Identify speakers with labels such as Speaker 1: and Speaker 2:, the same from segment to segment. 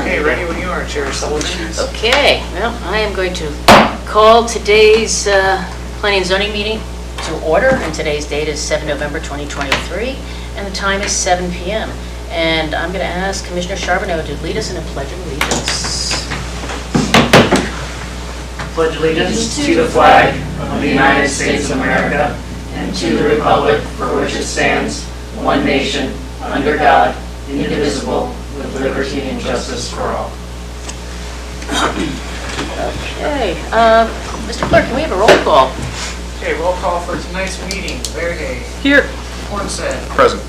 Speaker 1: Okay, ready when you are, Chair Sullivan.
Speaker 2: Okay, well, I am going to call today's planning and zoning meeting to order, and today's date is 7 November 2023, and the time is 7 p.m. And I'm going to ask Commissioner Charbonneau to lead us in a pledge of allegiance.
Speaker 3: Pledge allegiance to the flag of the United States of America and to the republic for which it stands, one nation, under God, indivisible, with liberty and justice for all.
Speaker 2: Okay, Mr. Clerk, can we have a roll call?
Speaker 1: Okay, roll call for tonight's meeting. Verhey.
Speaker 2: Here.
Speaker 1: Hornsett.
Speaker 4: Present.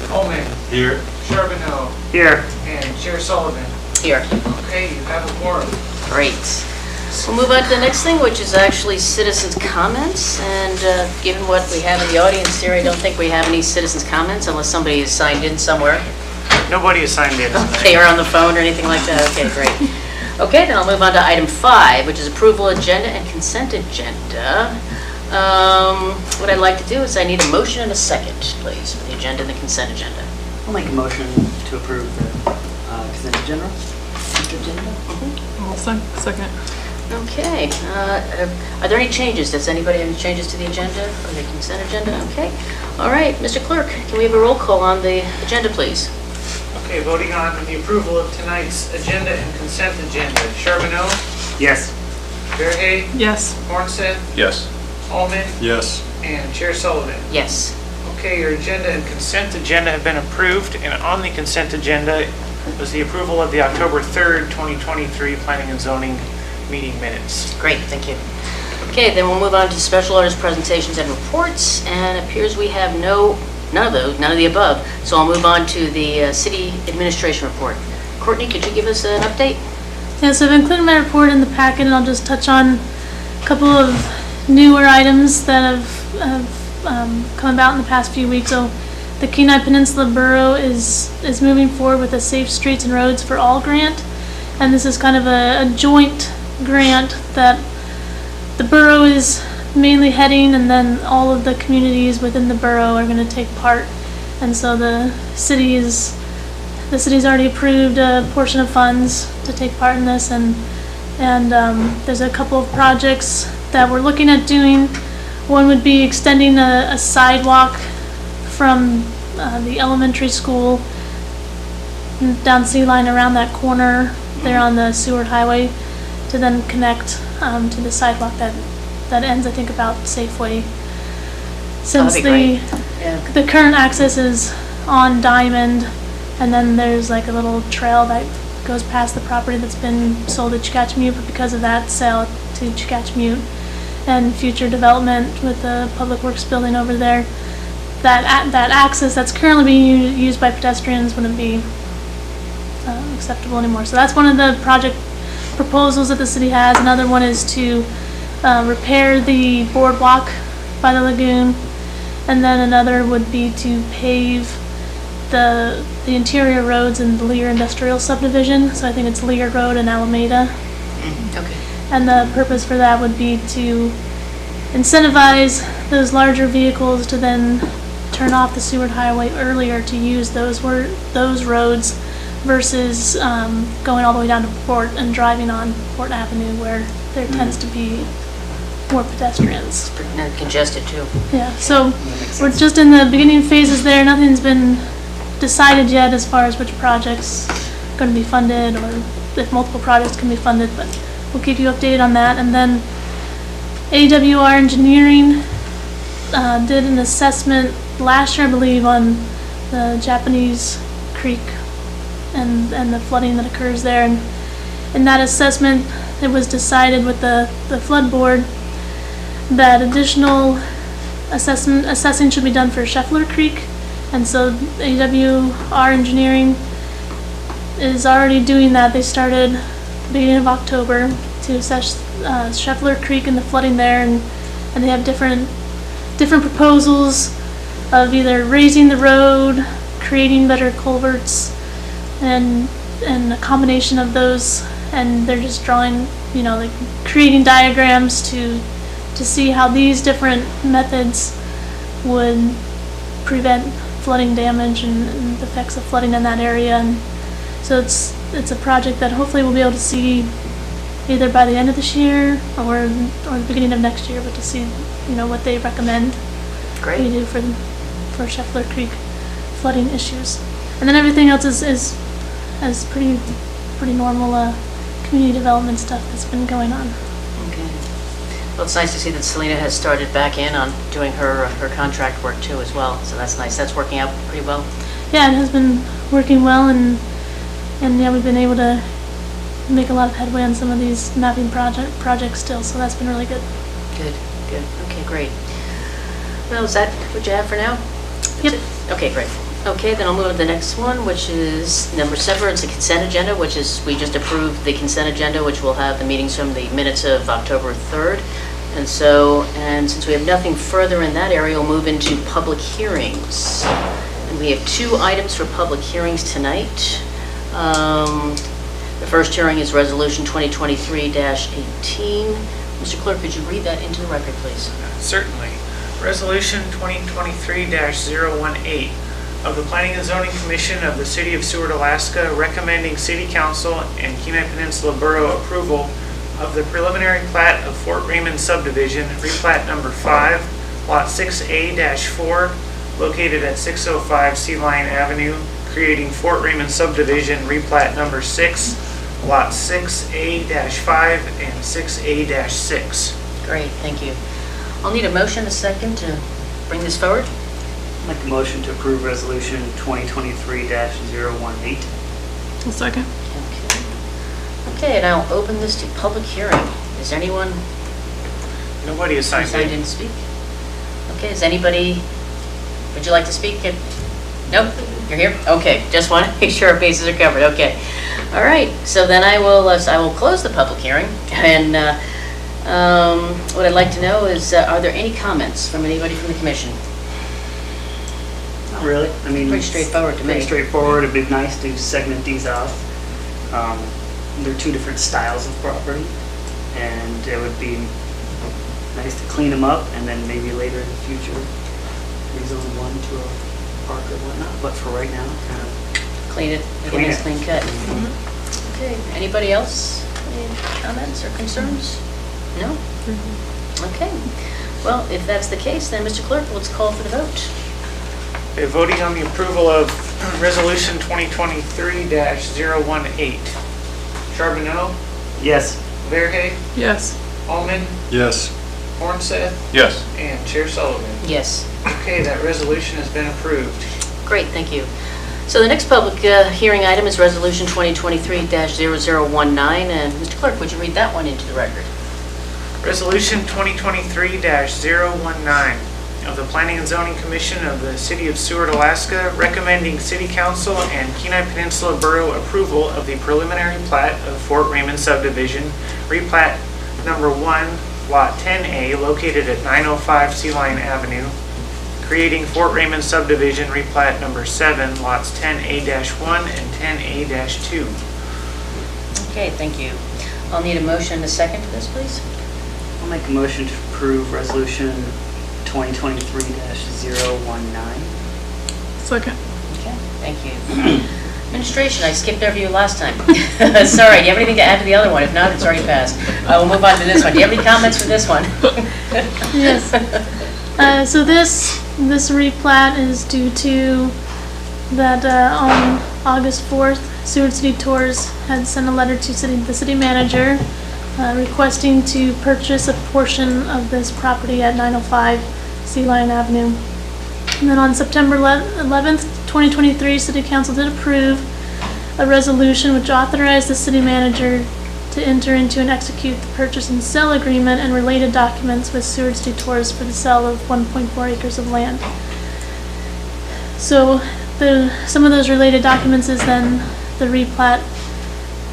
Speaker 1: Holman.
Speaker 4: Here.
Speaker 1: Charbonneau.
Speaker 3: Here.
Speaker 1: And Chair Sullivan.
Speaker 2: Here.
Speaker 1: Okay, you have a quorum.
Speaker 2: Great. We'll move on to the next thing, which is actually citizens' comments. And given what we have in the audience here, I don't think we have any citizens' comments unless somebody is signed in somewhere.
Speaker 1: Nobody is signed in tonight.
Speaker 2: Okay, or on the phone or anything like that. Okay, great. Okay, then I'll move on to item 5, which is approval agenda and consent agenda. What I'd like to do is I need a motion and a second, please, for the agenda and the consent agenda.
Speaker 5: I'll make a motion to approve the consent agenda.
Speaker 6: Second.
Speaker 2: Okay, are there any changes? Does anybody have any changes to the agenda or the consent agenda? Okay, all right, Mr. Clerk, can we have a roll call on the agenda, please?
Speaker 1: Okay, voting on the approval of tonight's agenda and consent agenda. Charbonneau.
Speaker 3: Yes.
Speaker 1: Verhey.
Speaker 6: Yes.
Speaker 1: Hornsett.
Speaker 4: Yes.
Speaker 1: Holman.
Speaker 4: Yes.
Speaker 1: And Chair Sullivan.
Speaker 2: Yes.
Speaker 1: Okay, your agenda and consent agenda have been approved, and on the consent agenda was the approval of the October 3rd, 2023 Planning and Zoning meeting minutes.
Speaker 2: Great, thank you. Okay, then we'll move on to special orders, presentations, and reports, and it appears we have none of the above. So I'll move on to the city administration report. Courtney, could you give us an update?
Speaker 6: Yeah, so I've included my report in the packet, and I'll just touch on a couple of newer items that have come about in the past few weeks. So the Kenai Peninsula Borough is moving forward with a Safe Streets and Roads for All grant, and this is kind of a joint grant that the borough is mainly heading, and then all of the communities within the borough are going to take part. And so the city's already approved a portion of funds to take part in this, and there's a couple of projects that we're looking at doing. One would be extending a sidewalk from the elementary school down Sea Line around that corner there on the Seward Highway to then connect to the sidewalk that ends, I think, about Safeway. Since
Speaker 2: that'd be great. Yeah.
Speaker 6: the current access is on Diamond, and then there's like a little trail that goes past the property that's been sold to Chicachmute, but because of that sale to Chicachmute and future development with the Public Works building over there, that access that's currently being used by pedestrians wouldn't be acceptable anymore. So that's one of the project proposals that the city has. Another one is to repair the boardwalk by the lagoon, and then another would be to pave the interior roads in the Lear Industrial Subdivision. So I think it's Lear Road and Alameda.
Speaker 2: Okay.
Speaker 6: And the purpose for that would be to incentivize those larger vehicles to then turn off the Seward Highway earlier to use those roads versus going all the way down to Port and driving on Port Avenue, where there tends to be more pedestrians.
Speaker 2: Pretty congested too.
Speaker 6: Yeah, so we're just in the beginning phases there. Nothing's been decided yet as far as which projects are going to be funded or if multiple projects can be funded, but we'll keep you updated on that. And then AWR Engineering did an assessment last year, I believe, on the Japanese Creek and the flooding that occurs there. And in that assessment, it was decided with the flood board that additional assessing should be done for Scheffler Creek. And so AWR Engineering is already doing that. They started beginning of October to assess Scheffler Creek and the flooding there, and they have different proposals of either raising the road, creating better culverts, and a combination of those. And they're just drawing, like creating diagrams to see how these different methods would prevent flooding damage and the effects of flooding in that area. And so it's a project that hopefully we'll be able to see either by the end of this year or the beginning of next year, but to see, what they recommend we
Speaker 2: Great.
Speaker 6: do for Scheffler Creek flooding issues. And then everything else is pretty normal community development stuff that's been going on.
Speaker 2: Okay. Well, it's nice to see that Selena has started back in on doing her contract work too as well, so that's nice. That's working out pretty well.
Speaker 6: Yeah, it has been working well, and yeah, we've been able to make a lot of headway on some of these mapping projects still, so that's been really good.
Speaker 2: Good. Okay, great. Well, is that what you have for now?
Speaker 6: Yep.
Speaker 2: Okay, great. Okay, then I'll move on to the next one, which is number 7. It's the consent agenda, which is, we just approved the consent agenda, which will have the meetings from the minutes of October 3rd. And since we have nothing further in that area, we'll move into public hearings. And we have 2 items for public hearings tonight. The first hearing is Resolution 2023-18. Mr. Clerk, could you read that into the record, please?
Speaker 1: Certainly. Resolution 2023-018 of the Planning and Zoning Commission of the City of Seward, Alaska, recommending City Council and Kenai Peninsula Borough approval of the preliminary plat of Fort Raymond subdivision, replat number 5, lot 6A-4, located at 605 Sea Lion Avenue, creating Fort Raymond subdivision, replat number 6, lot 6A-5 and 6A-6.
Speaker 2: Great, thank you. I'll need a motion, a second, to bring this forward.
Speaker 5: Make a motion to approve resolution 2023-018.
Speaker 6: A second.
Speaker 2: Okay, and I'll open this to public hearing. Is there anyone
Speaker 1: Nobody is signed
Speaker 2: signed
Speaker 1: in.
Speaker 2: in to speak? Okay, is anybody, would you like to speak? Nope, you're here? Okay, just want to make sure our bases are covered, okay. All right, so then I will close the public hearing, and what I'd like to know is, are there any comments from anybody from the commission?
Speaker 5: Not really. I mean,
Speaker 2: Pretty
Speaker 5: it's
Speaker 2: straightforward to me.
Speaker 5: Pretty straightforward. It'd be nice to segment these off. They're 2 different styles of property, and it would be nice to clean them up, and then maybe later in the future rezone one to a park or whatnot. But for right now, kind of
Speaker 2: Clean it, make a
Speaker 5: Clean
Speaker 2: nice
Speaker 5: it.
Speaker 2: clean cut. Okay, anybody else? Any comments or concerns? No? Okay. Well, if that's the case, then Mr. Clerk, let's call for the vote.
Speaker 1: Okay, voting on the approval of Resolution 2023-018. Charbonneau,
Speaker 5: yes.
Speaker 1: Verhey,
Speaker 6: Yes.
Speaker 1: Allman,
Speaker 4: Yes.
Speaker 1: Hornseth,
Speaker 4: Yes.
Speaker 1: and Chair Sullivan.
Speaker 2: Yes.
Speaker 1: Okay, that resolution has been approved.
Speaker 2: Great, thank you. So the next public hearing item is Resolution 2023-0019, and Mr. Clerk, would you read that one into the record?
Speaker 1: Resolution 2023-019 of the Planning and Zoning Commission of the City of Seward, Alaska, recommending City Council and Kenai Peninsula Borough approval of the preliminary plat of Fort Raymond subdivision, replat number 1, lot 10A, located at 905 Sea Lion Avenue, creating Fort Raymond subdivision, replat number 7, lots 10A-1 and 10A-2.
Speaker 2: Okay, thank you. I'll need a motion and a second to this, please.
Speaker 5: I'll make a motion to approve resolution 2023-019.
Speaker 6: Second.
Speaker 2: Okay, thank you. Administration, I skipped over you last time. Sorry, do you have anything to add to the other one? If not, it's already passed. We'll move on to this one. Do you have any comments for this one?
Speaker 6: Yes. So this replat is due to that on August 4th, Seward City Tours had sent a letter to the city manager requesting to purchase a portion of this property at 905 Sea Lion Avenue. And then on September 11th, 2023, City Council did approve a resolution which authorized the city manager to enter into and execute the purchase and sale agreement and related documents with Seward City Tours for the sale of 1.4 acres of land. So some of those related documents is then the replat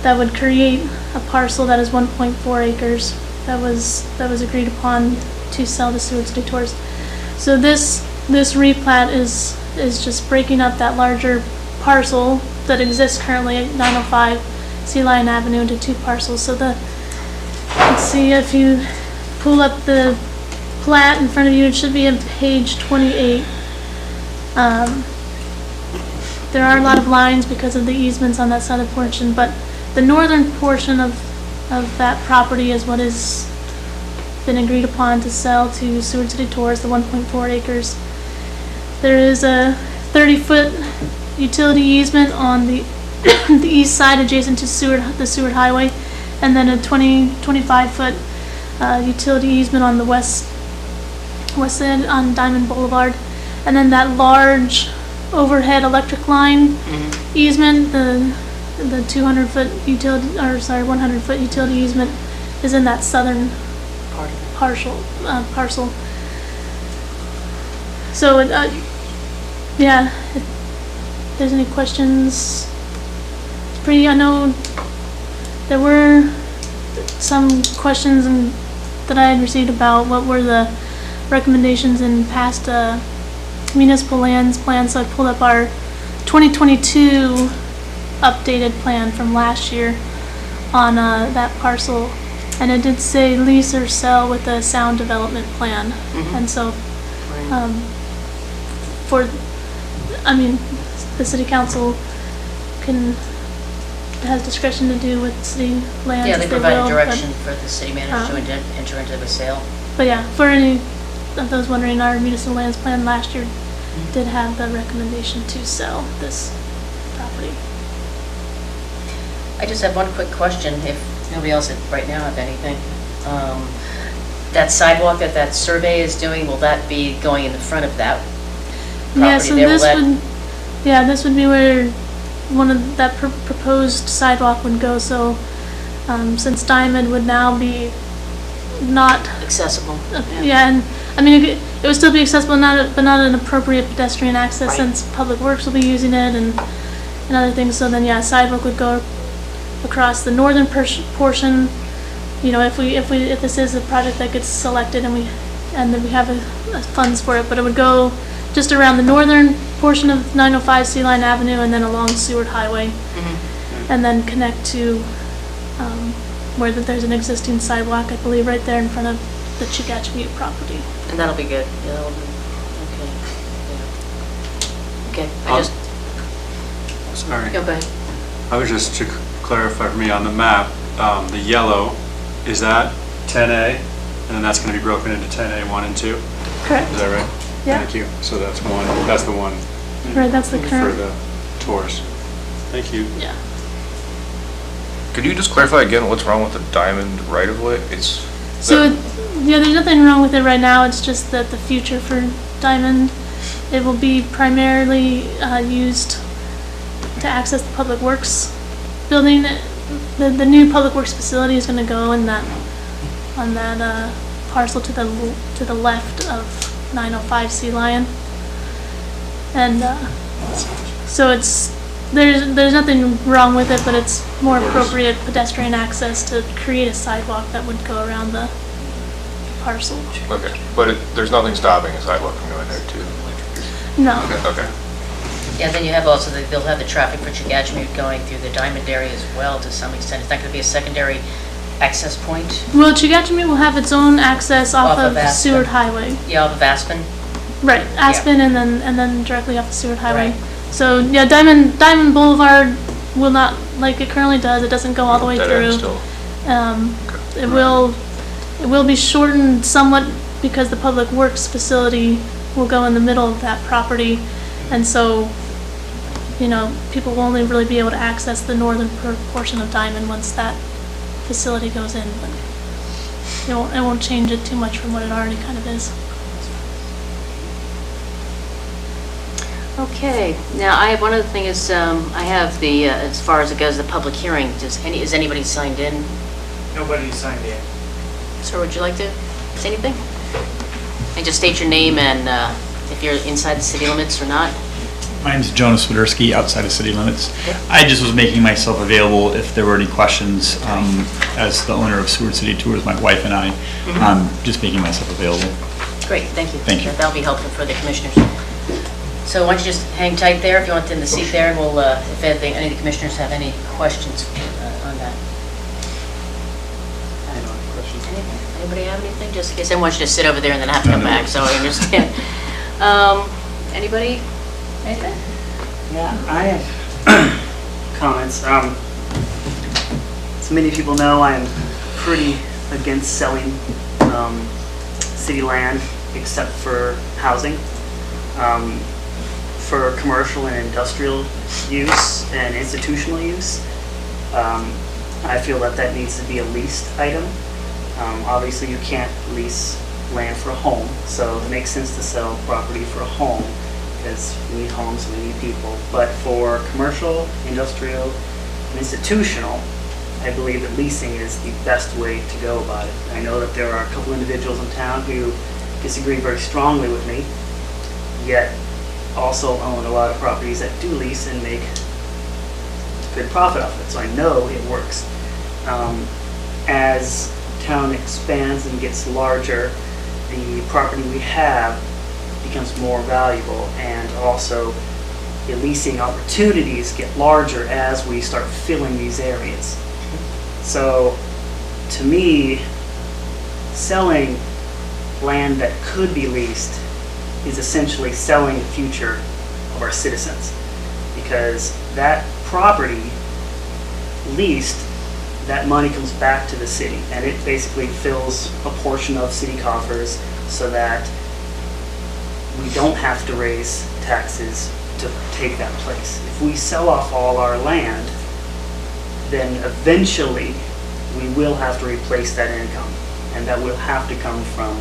Speaker 6: that would create a parcel that is 1.4 acres that was agreed upon to sell to Seward City Tours. So this replat is just breaking up that larger parcel that exists currently at 905 Sea Lion Avenue into 2 parcels. So let's see, if you pull up the plat in front of you, it should be on page 28. there are a lot of lines because of the easements on that southern portion, but the northern portion of that property is what has been agreed upon to sell to Seward City Tours, the 1.4 acres. There is a 30-foot utility easement on the the east side adjacent to the Seward Highway, and then a 25-foot utility easement on the west end on Diamond Boulevard. And then that large overhead electric line easement, the 200-foot utility, or sorry, 100-foot utility easement is in that southern parcel. So, yeah, if there's any questions, I know there were some questions that I had received about what were the recommendations in past municipal lands plans, so I pulled up our 2022 updated plan from last year on that parcel, and it did say lease or sell with a sound development plan. And so the city council has discretion to do with city lands.
Speaker 2: Yeah,
Speaker 6: as
Speaker 2: they provide
Speaker 6: will,
Speaker 2: direction for the city manager to enter into the sale.
Speaker 6: But yeah, for any of those wondering, our municipal lands plan last year did have the recommendation to sell this property.
Speaker 2: I just have one quick question, if nobody else right now have anything. That sidewalk that survey is doing, will that be going in the front of that
Speaker 6: Yeah,
Speaker 2: property
Speaker 6: so
Speaker 2: there?
Speaker 6: this would be where one of that proposed sidewalk would go. So since Diamond would now be not
Speaker 2: Accessible.
Speaker 6: yeah, and I mean it would still be accessible, but not an appropriate pedestrian access,
Speaker 2: Right.
Speaker 6: since Public Works will be using it and other things. So then, yeah, sidewalk would go across the northern portion. You know, if this is a project that gets selected and then we have funds for it, but it would go just around the northern portion of 905 Sea Line Avenue and then along Seward Highway, and then connect to where there's an existing sidewalk, I believe, right there in front of the Chicachmute property.
Speaker 2: And that'll be good. Yeah, that'll be, okay. Yeah. Okay, I just,
Speaker 4: Sorry.
Speaker 2: go ahead.
Speaker 4: I was just to clarify for me on the map, the yellow, is that 10A? And then that's going to be broken into 10A 1 and 2?
Speaker 6: Correct.
Speaker 4: Is that right?
Speaker 6: Yeah.
Speaker 4: Thank you. So that's the one
Speaker 6: Right, that's the
Speaker 4: for
Speaker 6: current.
Speaker 4: the tours. Thank you.
Speaker 6: Yeah.
Speaker 7: Could you just clarify again what's wrong with the Diamond right-of-way?
Speaker 6: So, yeah, there's nothing wrong with it right now. It's just that the future for Diamond, it will be primarily used to access the Public Works building. The new Public Works facility is going to go in that parcel to the left of 905 Sea Lion, and so there's nothing wrong with it, but it's more appropriate pedestrian access to create a sidewalk that would go around the parcel.
Speaker 7: Okay, but there's nothing stopping a sidewalk from going there too?
Speaker 6: No.
Speaker 7: Okay.
Speaker 2: Yeah, then you have also, they'll have the traffic for Chicachmute going through the Diamond area as well to some extent. It's not going to be a secondary access point?
Speaker 6: Well, Chicachmute will have its own access off of
Speaker 2: Aspen.
Speaker 6: Seward Highway.
Speaker 2: Yeah, off of Aspen?
Speaker 6: Right, Aspen, and then directly off the Seward Highway.
Speaker 2: Right.
Speaker 6: So yeah, Diamond Boulevard will not, like it currently does. It doesn't go all the way
Speaker 7: Dead end
Speaker 6: through.
Speaker 7: still.
Speaker 6: It will be shortened somewhat because the Public Works facility will go in the middle of that property, and so, you know, people will only really be able to access the northern portion of Diamond once that facility goes in, but it won't change it too much from what it already kind of is.
Speaker 2: Okay, now one other thing is, I have the, as far as it goes, the public hearing, is anybody signed in?
Speaker 1: Nobody signed in.
Speaker 2: Sir, would you like to say anything? And just state your name and if you're inside the city limits or not.
Speaker 8: My name's Jonas Widerski, outside of city limits.
Speaker 2: Okay.
Speaker 8: I just was making myself available if there were any questions. As the owner of Seward City Tours, my wife and I, just making myself available.
Speaker 2: Great, thank you.
Speaker 8: Thank you.
Speaker 2: That'll be helpful for the commissioners. So why don't you just hang tight there if you want in the seat there, and we'll, if any of the commissioners have any questions on that. Anybody have anything? Just in case I want you to sit over there and then have to come back, so I understand. Anybody? Anything?
Speaker 5: Yeah, I have comments. As many people know, I'm pretty against selling city land except for housing. For commercial and industrial use and institutional use, I feel that that needs to be a leased item. Obviously, you can't lease land for a home, so it makes sense to sell property for a home because we need homes, we need people. But for commercial, industrial, and institutional, I believe that leasing is the best way to go about it. I know that there are a couple individuals in town who disagree very strongly with me, yet also own a lot of properties that do lease and make good profit off it. So I know it works. As town expands and gets larger, the property we have becomes more valuable, and also the leasing opportunities get larger as we start filling these areas. So to me, selling land that could be leased is essentially selling the future of our citizens, because that property leased, that money comes back to the city, and it basically fills a portion of city coffers so that we don't have to raise taxes to take that place. If we sell off all our land, then eventually we will have to replace that income, and that will have to come from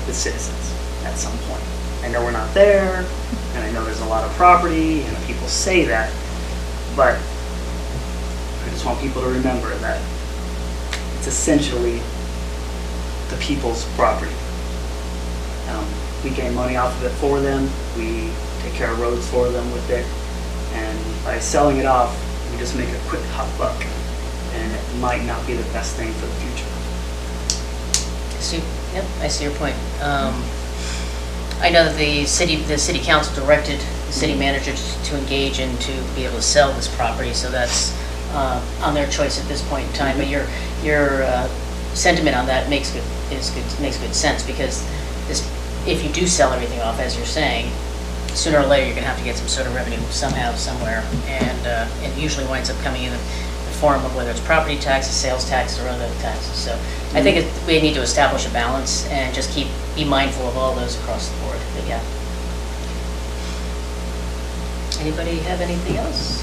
Speaker 5: the citizens at some point. I know we're not there, and I know there's a lot of property, and people say that, but I just want people to remember that it's essentially the people's property. We gain money off of it for them, we take care of roads for them with it, and by selling it off, we just make a quick hot buck, and it might not be the best thing for the future.
Speaker 2: Yep, I see your point. I know that the city council directed the city manager to engage and to be able to sell this property, so that's on their choice at this point in time. But your sentiment on that makes good sense, because if you do sell everything off, as you're saying, sooner or later you're going to have to get some sort of revenue somehow, somewhere, and it usually winds up coming in the form of whether it's property taxes, sales taxes, or other taxes. So I think we need to establish a balance and just be mindful of all those across the board. But yeah. Anybody have anything else?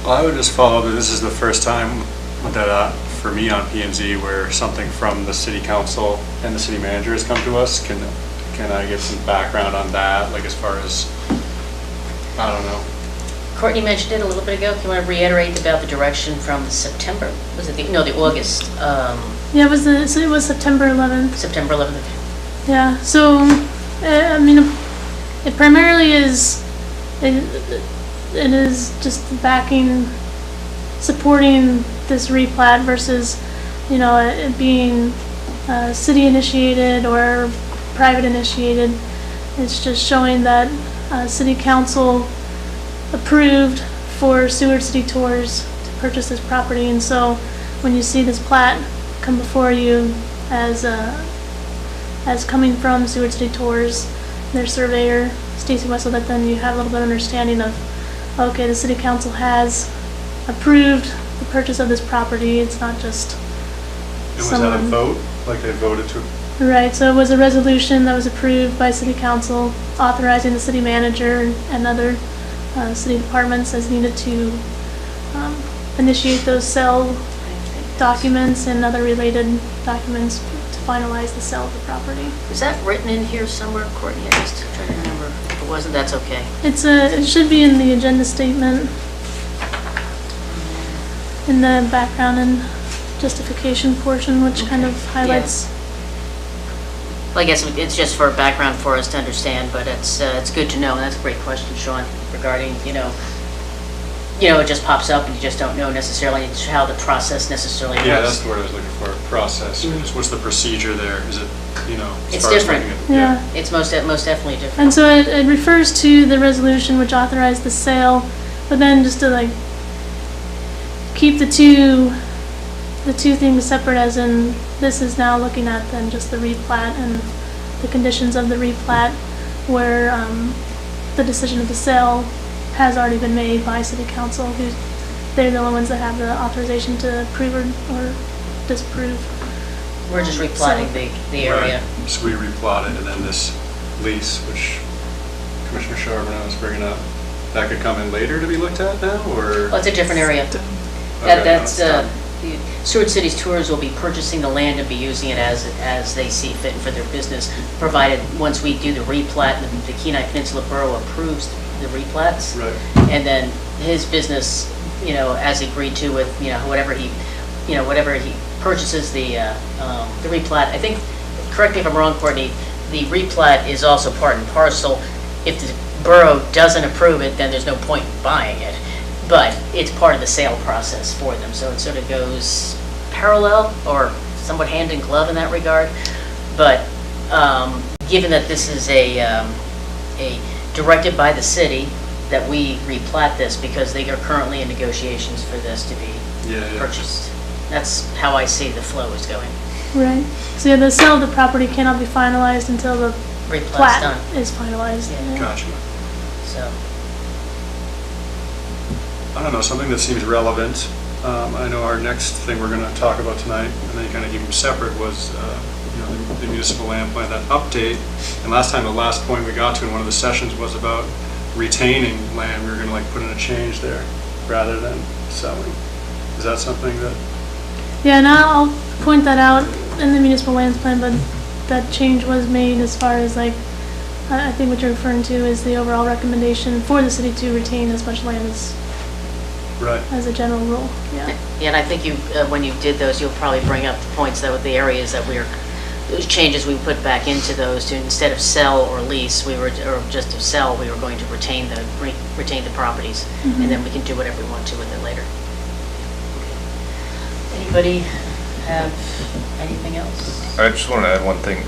Speaker 4: Well, I would just follow that this is the first time that, for me on P&Z, where something from the city council and the city manager has come to us. Can I get some background on that, like as far as, I don't know.
Speaker 2: Courtney mentioned it a little bit ago. Can you want to reiterate about the direction from September? Was it the August?
Speaker 6: Yeah, it was September 11th.
Speaker 2: September 11th.
Speaker 6: Yeah, so, I mean, it primarily is, it is just backing, supporting this replat versus, it being city initiated or private initiated. It's just showing that city council approved for Seward City Tours to purchase this property, and so when you see this plat come before you as coming from Seward City Tours, their surveyor, Stacy Wessel, that then you have a little bit of understanding of, okay, the city council has approved the purchase of this property. It's not just
Speaker 4: And was that a vote? Like they voted to?
Speaker 6: Right, so it was a resolution that was approved by city council authorizing the city manager and other city departments as needed to initiate those sale documents and other related documents to finalize the sale of the property.
Speaker 2: Is that written in here somewhere, Courtney? I just trying to remember. If it wasn't, that's okay.
Speaker 6: It should be in the agenda statement, in the background and justification portion, which kind of highlights.
Speaker 2: Well, I guess it's just for background for us to understand, but it's good to know, and that's a great question, Sean, regarding, it just pops up and you just don't know necessarily how the process necessarily works.
Speaker 4: Yeah, that's the word I was looking for, process. Just what's the procedure there? Is it, as
Speaker 2: It's
Speaker 4: far as
Speaker 2: different.
Speaker 4: making it-
Speaker 6: Yeah.
Speaker 2: It's most definitely different.
Speaker 6: And so it refers to the resolution which authorized the sale, but then just to keep the two things separate, as in this is now looking at then just the replat and the conditions of the replat, where the decision of the sale has already been made by city council, they're the only ones that have the authorization to approve or disapprove.
Speaker 2: We're just replotting the area.
Speaker 4: Right. So we replotted, and then this lease, which Commissioner Charbonneau was bringing up, that could come in later to be looked at now, or?
Speaker 2: Well, it's a different area.
Speaker 4: Okay,
Speaker 2: That's,
Speaker 4: no, it's
Speaker 2: the Seward City's Tours will be purchasing the land and be using it as they see fit for their business, provided, once we do the replat, the Kenai Peninsula Borough approves the replats.
Speaker 4: Right.
Speaker 2: And then his business, as agreed to with, whatever he purchases the replat. I think, correct me if I'm wrong, Courtney, the replat is also part and parcel. If the borough doesn't approve it, then there's no point in buying it. But it's part of the sale process for them, so it sort of goes parallel or somewhat hand in glove in that regard. But given that this is a directed by the city, that we replat this because they are currently in negotiations for this to be purchased. That's how I see the flow is going.
Speaker 6: Right. So yeah, the sale of the property cannot be finalized until the
Speaker 2: Replat's
Speaker 6: plat
Speaker 2: done.
Speaker 6: is finalized.
Speaker 2: Yeah.
Speaker 4: Gotcha.
Speaker 2: So,
Speaker 4: I don't know, something that seems relevant. I know our next thing we're going to talk about tonight, and then kind of keep them separate, was the municipal land plan, that update. And last time, the last point we got to in one of the sessions was about retaining land. We were going to put in a change there rather than selling. Is that something that?
Speaker 6: Yeah, and I'll point that out in the municipal lands plan, but that change was made as far as I think what you're referring to is the overall recommendation for the city to retain as much land as a general rule, yeah.
Speaker 2: and I think you, when you did those, you'll probably bring up the points that with the areas that those changes we put back into those to, instead of sell or lease, or just to sell, we were going to retain the properties, and then we can do whatever we want to with it later. Anybody have anything else?
Speaker 7: I just wanted to add one thing.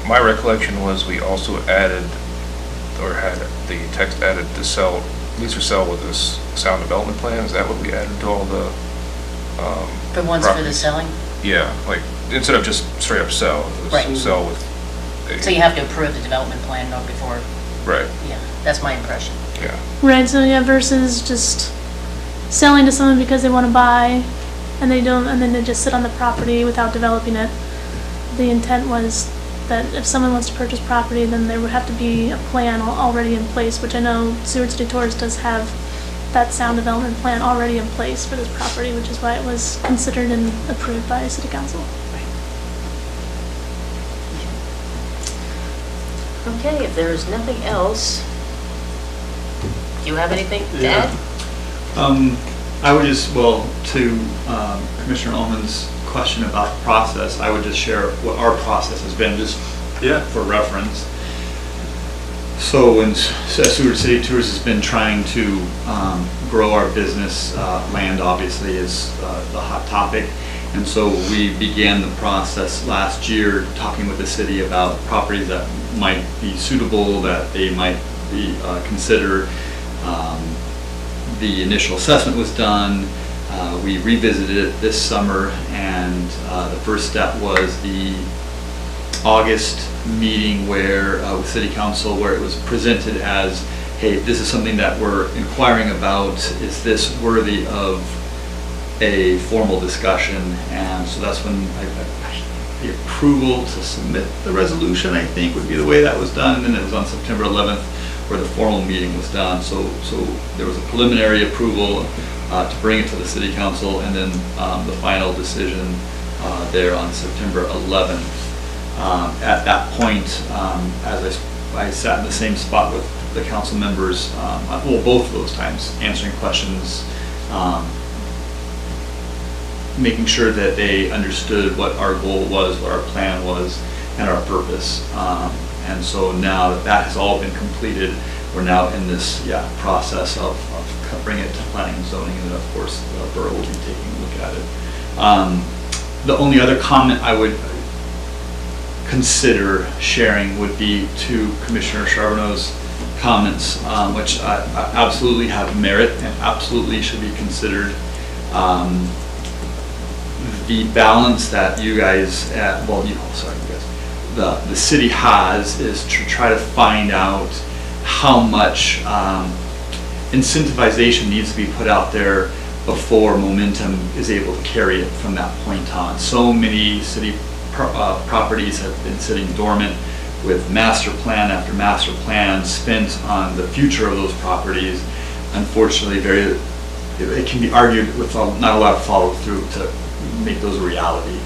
Speaker 7: My recollection was we also added, or had the text added to sell, lease or sell with this sound development plan. Is that what we added to all the
Speaker 2: The ones for the
Speaker 7: properties?
Speaker 2: selling?
Speaker 7: Yeah, instead of just straight up sell, it was
Speaker 2: Right.
Speaker 7: sell with.
Speaker 2: So you have to approve the development plan before,
Speaker 7: Right,
Speaker 2: yeah, that's my impression.
Speaker 7: yeah.
Speaker 6: Right, so yeah, versus just selling to someone because they want to buy and they don't, and then they just sit on the property without developing it. The intent was that if someone wants to purchase property, then there would have to be a plan already in place, which I know Seward City Tours does have that sound development plan already in place for this property, which is why it was considered and approved by City Council.
Speaker 2: Okay, if there is nothing else, do you have anything to add?
Speaker 8: I would just, to Commissioner Ullman's question about process, I would just share what our process has been, just for reference. So when Seward City Tours has been trying to grow our business, land obviously is the hot topic. And so we began the process last year talking with the city about properties that might be suitable, that they might be considered. The initial assessment was done. We revisited it this summer, and the first step was the August meeting where with City Council, where it was presented as, hey, this is something that we're inquiring about. Is this worthy of a formal discussion? And so that's when the approval to submit the resolution, I think, would be the way that was done. And then it was on September 11th where the formal meeting was done. So there was a preliminary approval to bring it to the City Council, and then the final decision there on September 11th. At that point, as I sat in the same spot with the council members, both of those times, answering questions, making sure that they understood what our goal was, what our plan was, and our purpose. And so now that that has all been completed, we're now in this process of bringing it to planning and zoning, and then of course the borough will be taking a look at it. The only other comment I would consider sharing would be to Commissioner Charbonneau's comments, which absolutely have merit and absolutely should be considered. The balance that you guys, the city has is to try to find out how much incentivization needs to be put out there before momentum is able to carry it from that point on. So many city properties have been sitting dormant with master plan after master plan spent on the future of those properties. Unfortunately, it can be argued with not a lot of follow through to make those a reality.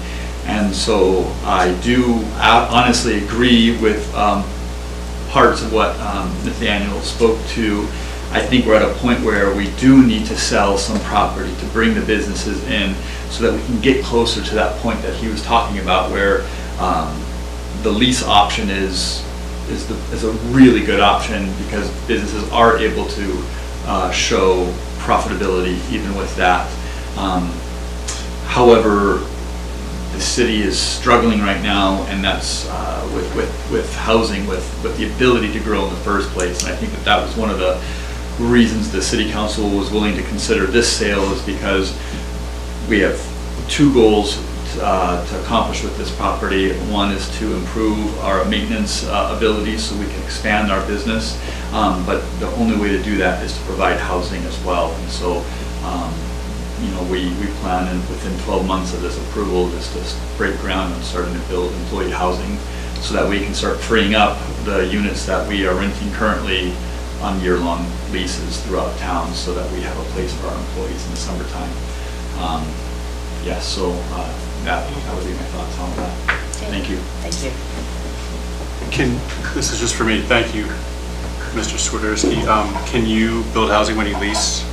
Speaker 8: And so I do honestly agree with parts of what Nathaniel spoke to. I think we're at a point where we do need to sell some property to bring the businesses in so that we can get closer to that point that he was talking about, where the lease option is a really good option because businesses are able to show profitability even with that. However, the city is struggling right now, and that's with housing, with the ability to grow in the first place. And I think that was one of the reasons the city council was willing to consider this sale, is because we have two goals to accomplish with this property. One is to improve our maintenance abilities so we can expand our business, but the only way to do that is to provide housing as well. And so we plan within 12 months of this approval just to break ground and starting to build employee housing so that we can start freeing up the units that we are renting currently on year-long leases throughout town, so that we have a place for our employees in the summertime. So that would be my thoughts on that. Thank you.
Speaker 2: Thank you.
Speaker 4: This is just for me, thank you, Mr. Swiderski. Can you build housing when you lease?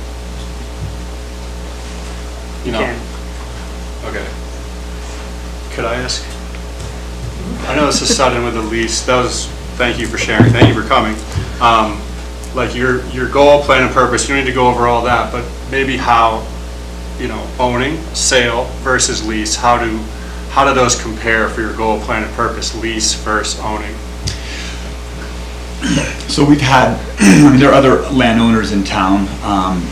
Speaker 5: You can.
Speaker 4: Okay. Could I ask? I know this is sudden with the lease. Thank you for sharing. Thank you for coming. Like your goal, plan, and purpose, you don't need to go over all that, but maybe how, owning, sale versus lease, how do those compare for your goal, plan, and purpose, lease versus owning?
Speaker 8: So we've had, there are other landowners in town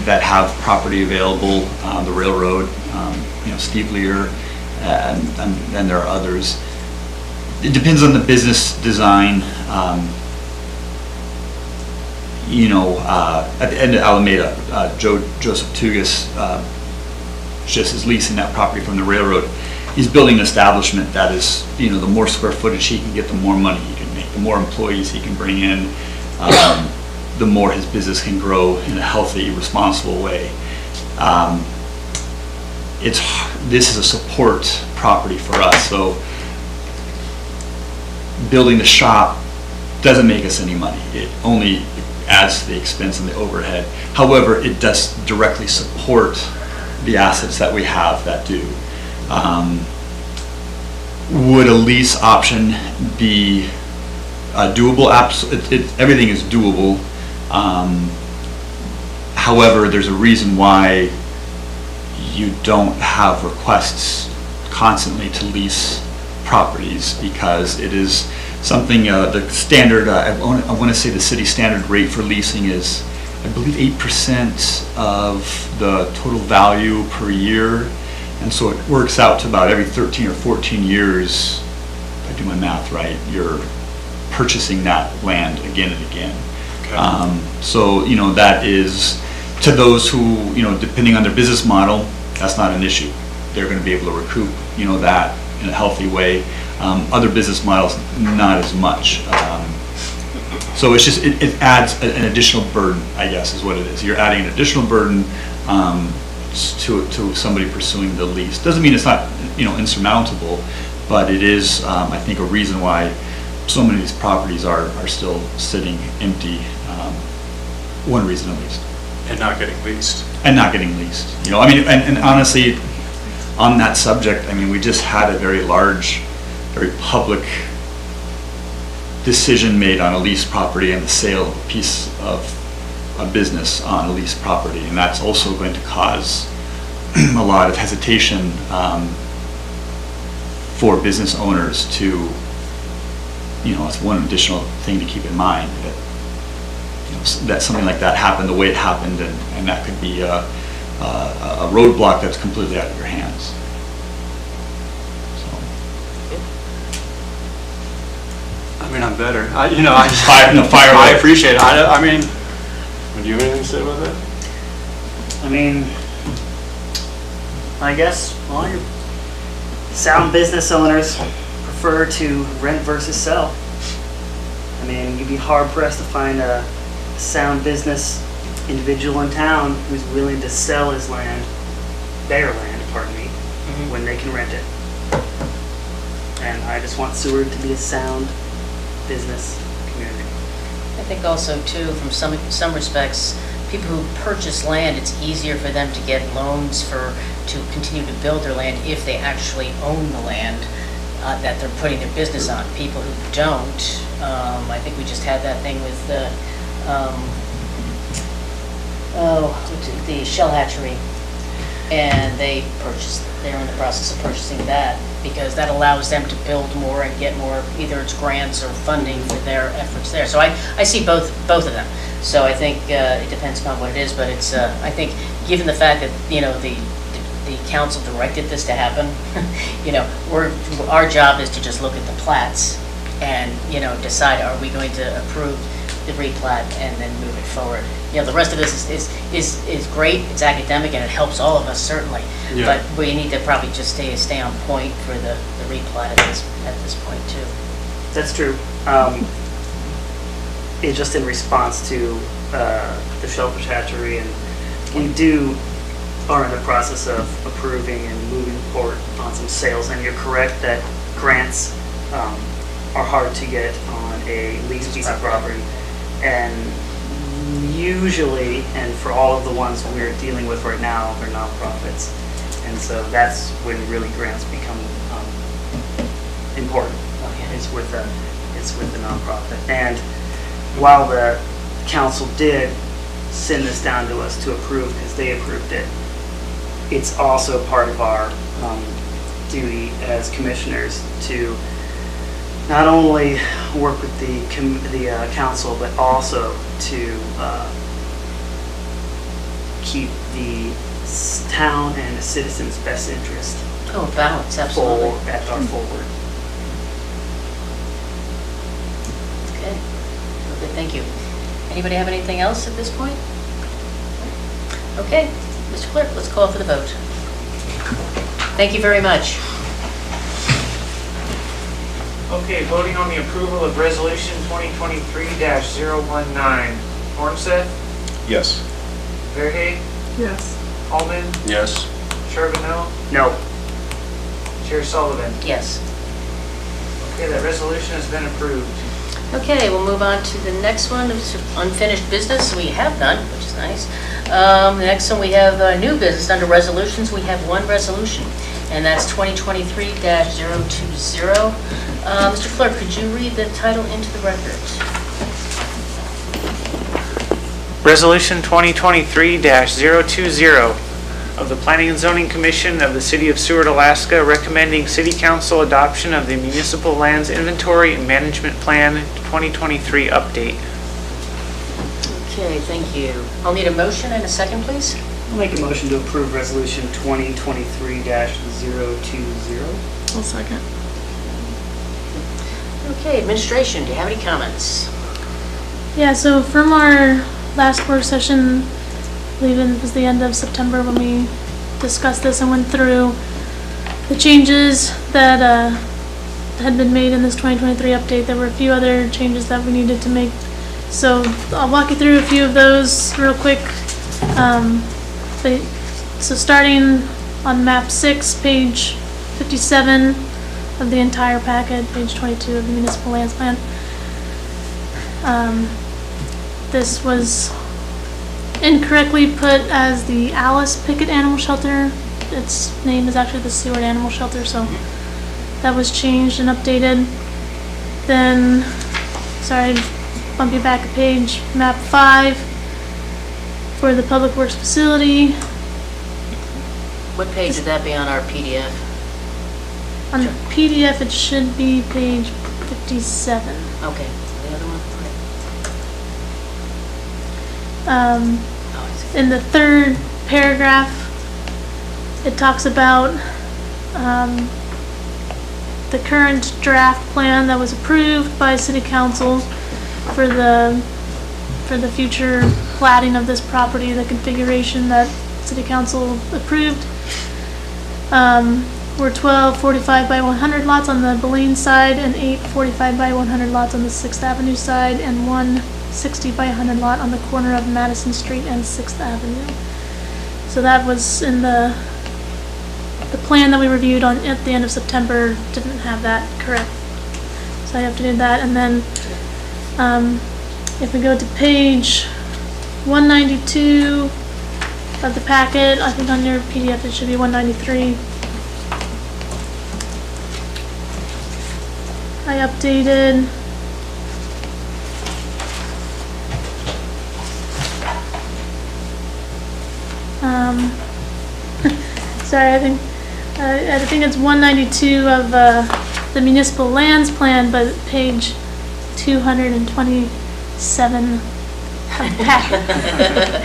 Speaker 8: that have property available, the railroad, Steve Lear, and there are others. It depends on the business design. At the end of Alameda, Joseph Tugas just is leasing that property from the railroad. He's building an establishment that is, the more square footage he can get, the more money he can make, the more employees he can bring in, the more his business can grow in a healthy, responsible way. This is a support property for us, so building the shop doesn't make us any money. It only adds to the expense and the overhead. However, it does directly support the assets that we have that do. Would a lease option be doable? Everything is doable. However, there's a reason why you don't have requests constantly to lease properties, because it is something, the standard, I want to say the city standard rate for leasing is, I believe, 8% of the total value per year. And so it works out to about every 13 or 14 years, if I do my math right, you're purchasing that land again and again. Okay. So, that is, to those who, depending on their business model, that's not an issue. They're going to be able to recoup, that in a healthy way. Other business models, not as much. So it's just, it adds an additional burden, I guess, is what it is. You're adding an additional burden to somebody pursuing the lease. Doesn't mean it's not, insurmountable, but it is, I think, a reason why so many of these properties are still sitting empty. One reason at least.
Speaker 4: And not getting leased.
Speaker 8: And honestly, on that subject, we just had a very large, very public decision made on a leased property and the sale of a piece of a business on a leased property, and that's also going to cause a lot of hesitation for business owners to, it's one additional thing to keep in mind, that something like that happened the way it happened, and that could be a roadblock that's completely out of your hands.
Speaker 4: I mean, I'm better. You know, I
Speaker 8: Fire
Speaker 4: I
Speaker 8: away.
Speaker 4: appreciate it. I mean, would you have anything to say about that?
Speaker 5: I mean, I guess all your sound business owners prefer to rent versus sell. I mean, you'd be hard pressed to find a sound business individual in town who's willing to sell his land, their land, pardon me, when they can rent it. And I just want Seward to be a sound business community.
Speaker 2: I think also too, from some respects, people who purchase land, it's easier for them to get loans to continue to build their land if they actually own the land that they're putting their business on. People who don't, I think we just had that thing with the shell hatchery, and they're in the process of purchasing that because that allows them to build more and get more, either it's grants or funding for their efforts there. So I see both of them. So I think it depends upon what it is, but it's, I think, given the fact that, you know, the council directed this to happen, you know, our job is to just look at the plats and, you know, decide, are we going to approve the replat and then move it forward. You know, the rest of this is great, it's academic, and it helps all of us, certainly.
Speaker 4: Yeah.
Speaker 2: But we need to probably just stay on point for the replat at this point, too.
Speaker 5: That's true. It's just in response to the shellfish hatchery, and we are in the process of approving and moving forward on some sales. And you're correct that grants are hard to get on a leased piece of property. And usually, and for all of the ones we're dealing with right now, they're nonprofits. And so that's when really grants become important. It's with the nonprofit. And while the council did send this down to us to approve because they approved it, it's also part of our duty as commissioners to not only work with the council, but also to keep the town and the citizens' best interest
Speaker 2: Oh, balance, absolutely.
Speaker 5: at our forward.
Speaker 2: Okay, good, thank you. Anybody have anything else at this point? Okay, Mr. Clerk, let's call for the vote. Thank you very much.
Speaker 1: Okay, voting on the approval of Resolution 2023-019. Mornseth,
Speaker 7: Yes.
Speaker 1: Verhey,
Speaker 6: Yes.
Speaker 1: Almond,
Speaker 4: Yes.
Speaker 1: Charbonneau,
Speaker 5: No.
Speaker 1: Chair Sullivan.
Speaker 2: Yes.
Speaker 1: Okay, that resolution has been approved.
Speaker 2: Okay, we'll move on to the next one, it's unfinished business. We have none, which is nice. The next one, we have new business. Under resolutions, we have one resolution, and that's 2023-020. Mr. Clerk, could you read the title into the record?
Speaker 1: Resolution 2023-020 of the Planning and Zoning Commission of the City of Seward, Alaska, recommending City Council adoption of the Municipal Lands Inventory and Management Plan 2023 update.
Speaker 2: Okay, thank you. I'll need a motion and a second, please.
Speaker 5: I'll make a motion to approve Resolution 2023-020.
Speaker 6: I'll second.
Speaker 2: Okay, administration, do you have any comments?
Speaker 6: Yeah, so from our last work session, I believe it was the end of September when we discussed this and went through the changes that had been made in this 2023 update. There were a few other changes that we needed to make. So I'll walk you through a few of those real quick. So starting on map 6, page 57 of the entire packet, page 22 of the municipal lands plan. This was incorrectly put as the Alice Pickett Animal Shelter. Its name is actually the Seward Animal Shelter, so that was changed and updated. Then, sorry, bump you back a page, map 5 for the Public Works Facility.
Speaker 2: What page would that be on our PDF?
Speaker 6: On the PDF, it should be page 57.
Speaker 2: Okay, the other one?
Speaker 6: Um,
Speaker 2: Oh, I see.
Speaker 6: in the third paragraph, it talks about the current draft plan that was approved by city council for the future platting of this property, the configuration that city council approved. Were 12 45 by 100 lots on the Boleyn side and 8 45 by 100 lots on the 6th Avenue side and 1 60 by 100 lot on the corner of Madison Street and 6th Avenue. So that was in the plan that we reviewed at the end of September didn't have that correct. So I updated that, and then if we go to page 192 of the packet, I think on your PDF it should be 193. I updated sorry, I think it's 192 of the municipal lands plan, but page 227 of the packet.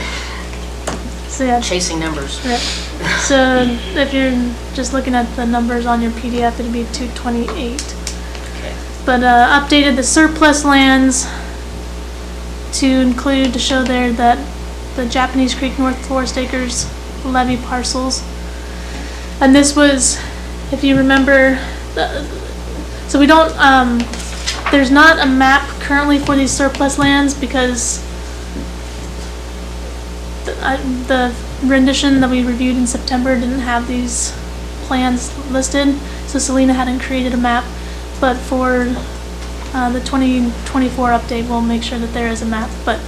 Speaker 6: So yeah.
Speaker 2: Chasing numbers.
Speaker 6: Right. So if you're just looking at the numbers on your PDF, it'd be 228.
Speaker 2: Okay.
Speaker 6: But updated the surplus lands to include, to show there that the Japanese Creek North Forest Acres levy parcels. And this was, if you remember, so we don't, there's not a map currently for these surplus lands because the rendition that we reviewed in September didn't have these plans listed, so Selena hadn't created a map. But for the 2024 update, we'll make sure that there is a map. But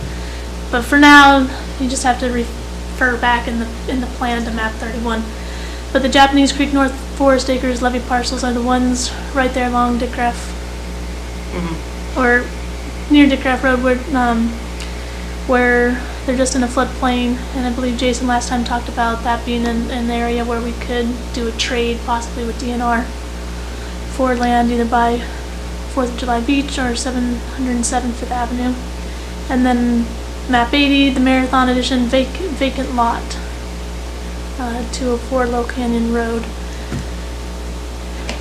Speaker 6: for now, you just have to refer back in the plan to map 31. But the Japanese Creek North Forest Acres levy parcels are the ones right there along Dickgraff, or near Dickgraff Road, where they're just in a floodplain. And I believe Jason last time talked about that being an area where we could do a trade, possibly with DNR, for land either by 4th of July Beach or 707 Fifth Avenue. And then map 80, the Marathon Edition vacant lot, 204 Low Canyon Road.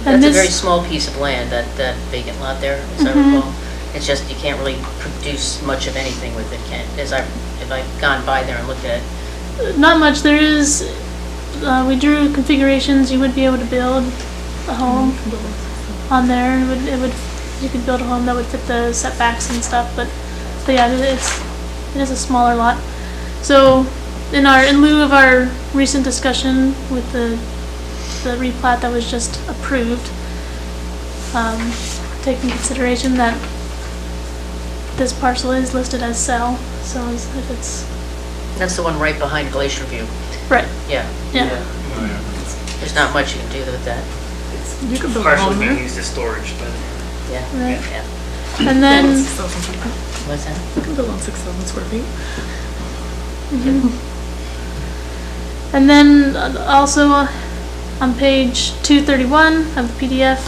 Speaker 6: And
Speaker 2: That's a very small piece of land, that vacant lot there, as I recall. It's just, you can't really produce much of anything with it, if I've gone by there and looked at it.
Speaker 6: Not much. There is, we drew configurations. You would be able to build a home on there. You could build a home that would fit the setbacks and stuff, but yeah, it is a smaller lot. So in lieu of our recent discussion with the replat that was just approved, take in consideration that this parcel is listed as sell, so if it's...
Speaker 2: That's the one right behind Glacier View.
Speaker 6: Right.
Speaker 2: Yeah. There's not much you can do with that.
Speaker 5: You could build partially being used as storage, but
Speaker 2: Yeah.
Speaker 6: Right.
Speaker 2: Yeah.
Speaker 6: And then...
Speaker 2: What's that?
Speaker 9: You can build on 6,000 square feet.
Speaker 6: And then also on page 231 of the PDF,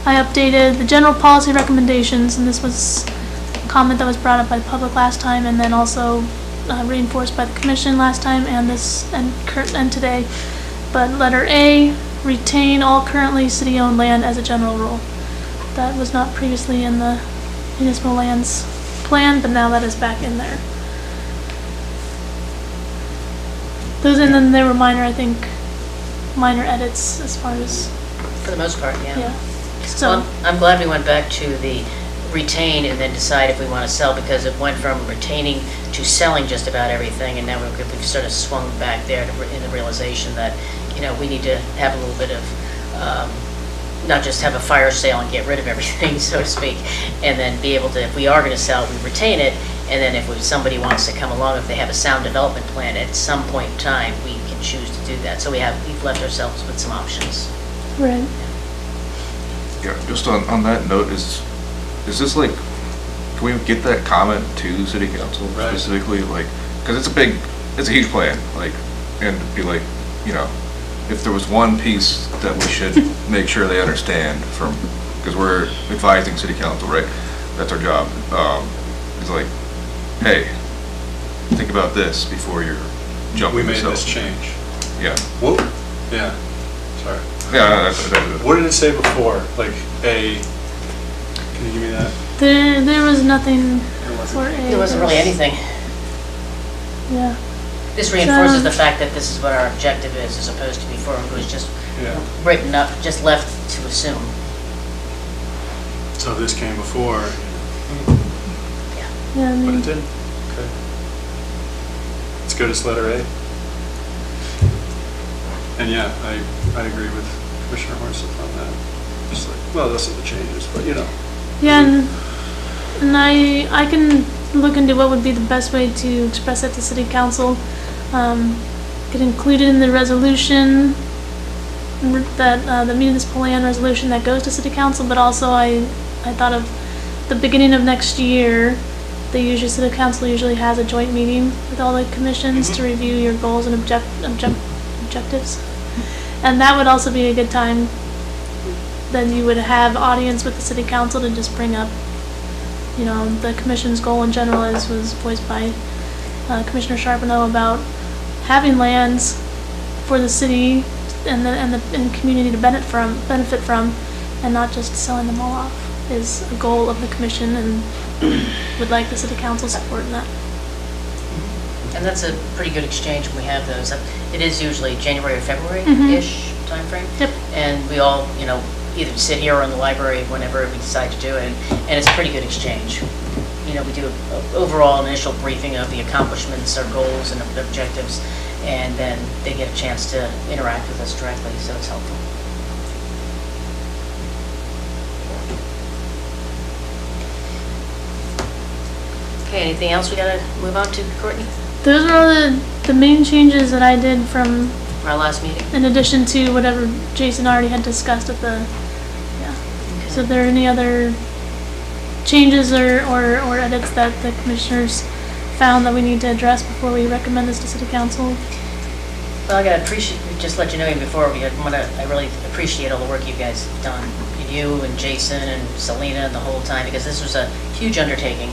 Speaker 6: I updated the general policy recommendations, and this was a comment that was brought up by the public last time, and then also reinforced by the commission last time and today. But letter A, retain all currently city-owned land as a general rule. That was not previously in the municipal lands plan, but now that is back in there. Those, and then there were minor edits as far as...
Speaker 2: For the most part, yeah.
Speaker 6: So
Speaker 2: Well, I'm glad we went back to the retain and then decide if we want to sell, because it went from retaining to selling just about everything, and now we've sort of swung back there in the realization that, we need to have a little bit of, not just have a fire sale and get rid of everything, so to speak, and then be able to, if we are going to sell, we retain it, and then if somebody wants to come along, if they have a sound development plan, at some point in time, we can choose to do that. So we've left ourselves with some options.
Speaker 6: right.
Speaker 7: Yeah, just on that note, is this like, can we get that comment to city council specifically, like, because it's a huge plan, like, and be like, if there was one piece that we should make sure they understand because we're advising city council, right? That's our job. It's like, hey, think about this before you're jumping.
Speaker 4: We made this change.
Speaker 7: Yeah.
Speaker 4: Whoop. Yeah. sorry.
Speaker 7: Yeah,
Speaker 4: What did it say before? Like A, can you give me that?
Speaker 6: There was nothing for A.
Speaker 2: There wasn't really anything.
Speaker 6: Yeah.
Speaker 2: This reinforces the fact that this is what our objective is, as opposed to before it was just
Speaker 4: Yeah.
Speaker 2: written up, just left to assume.
Speaker 4: So this came before,
Speaker 6: Yeah, I
Speaker 4: but
Speaker 6: mean,
Speaker 4: it didn't? Okay. Let's go to letter A. And yeah, I agree with Commissioner Hornseth on that. Just like, well, those are the changes, but you know.
Speaker 6: yeah, and I can look into what would be the best way to express that to city council. Could include it in the resolution, that the municipal land resolution that goes to city council, but also I thought of the beginning of next year, city council usually has a joint meeting with all the commissions to review your goals and objectives. And that would also be a good time, then you would have audience with the city council to just bring up, you know, the commission's goal in general, as was voiced by Commissioner Charbonneau, about having lands for the city and the community to benefit from, and not just selling them all off, is a goal of the commission, and would like the city council support in that.
Speaker 2: And that's a pretty good exchange when we have those. It is usually January or February-ish timeframe.
Speaker 6: Yep.
Speaker 2: And we all, you know, either sit here or in the library whenever we decide to do it, and it's a pretty good exchange. You know, we do an overall initial briefing of the accomplishments, our goals and objectives, and then they get a chance to interact with us directly, so it's helpful. Okay, anything else we gotta move on to, Courtney?
Speaker 6: Those are all the main changes that I did from,
Speaker 2: Our last meeting?
Speaker 6: in addition to whatever Jason already had discussed at the, yeah. So if there are any other changes or edits that the commissioners found that we need to address before we recommend this to city council?
Speaker 2: Well, I gotta just let you know before I really appreciate all the work you guys have done. You and Jason and Selena and the whole time, because this was a huge undertaking,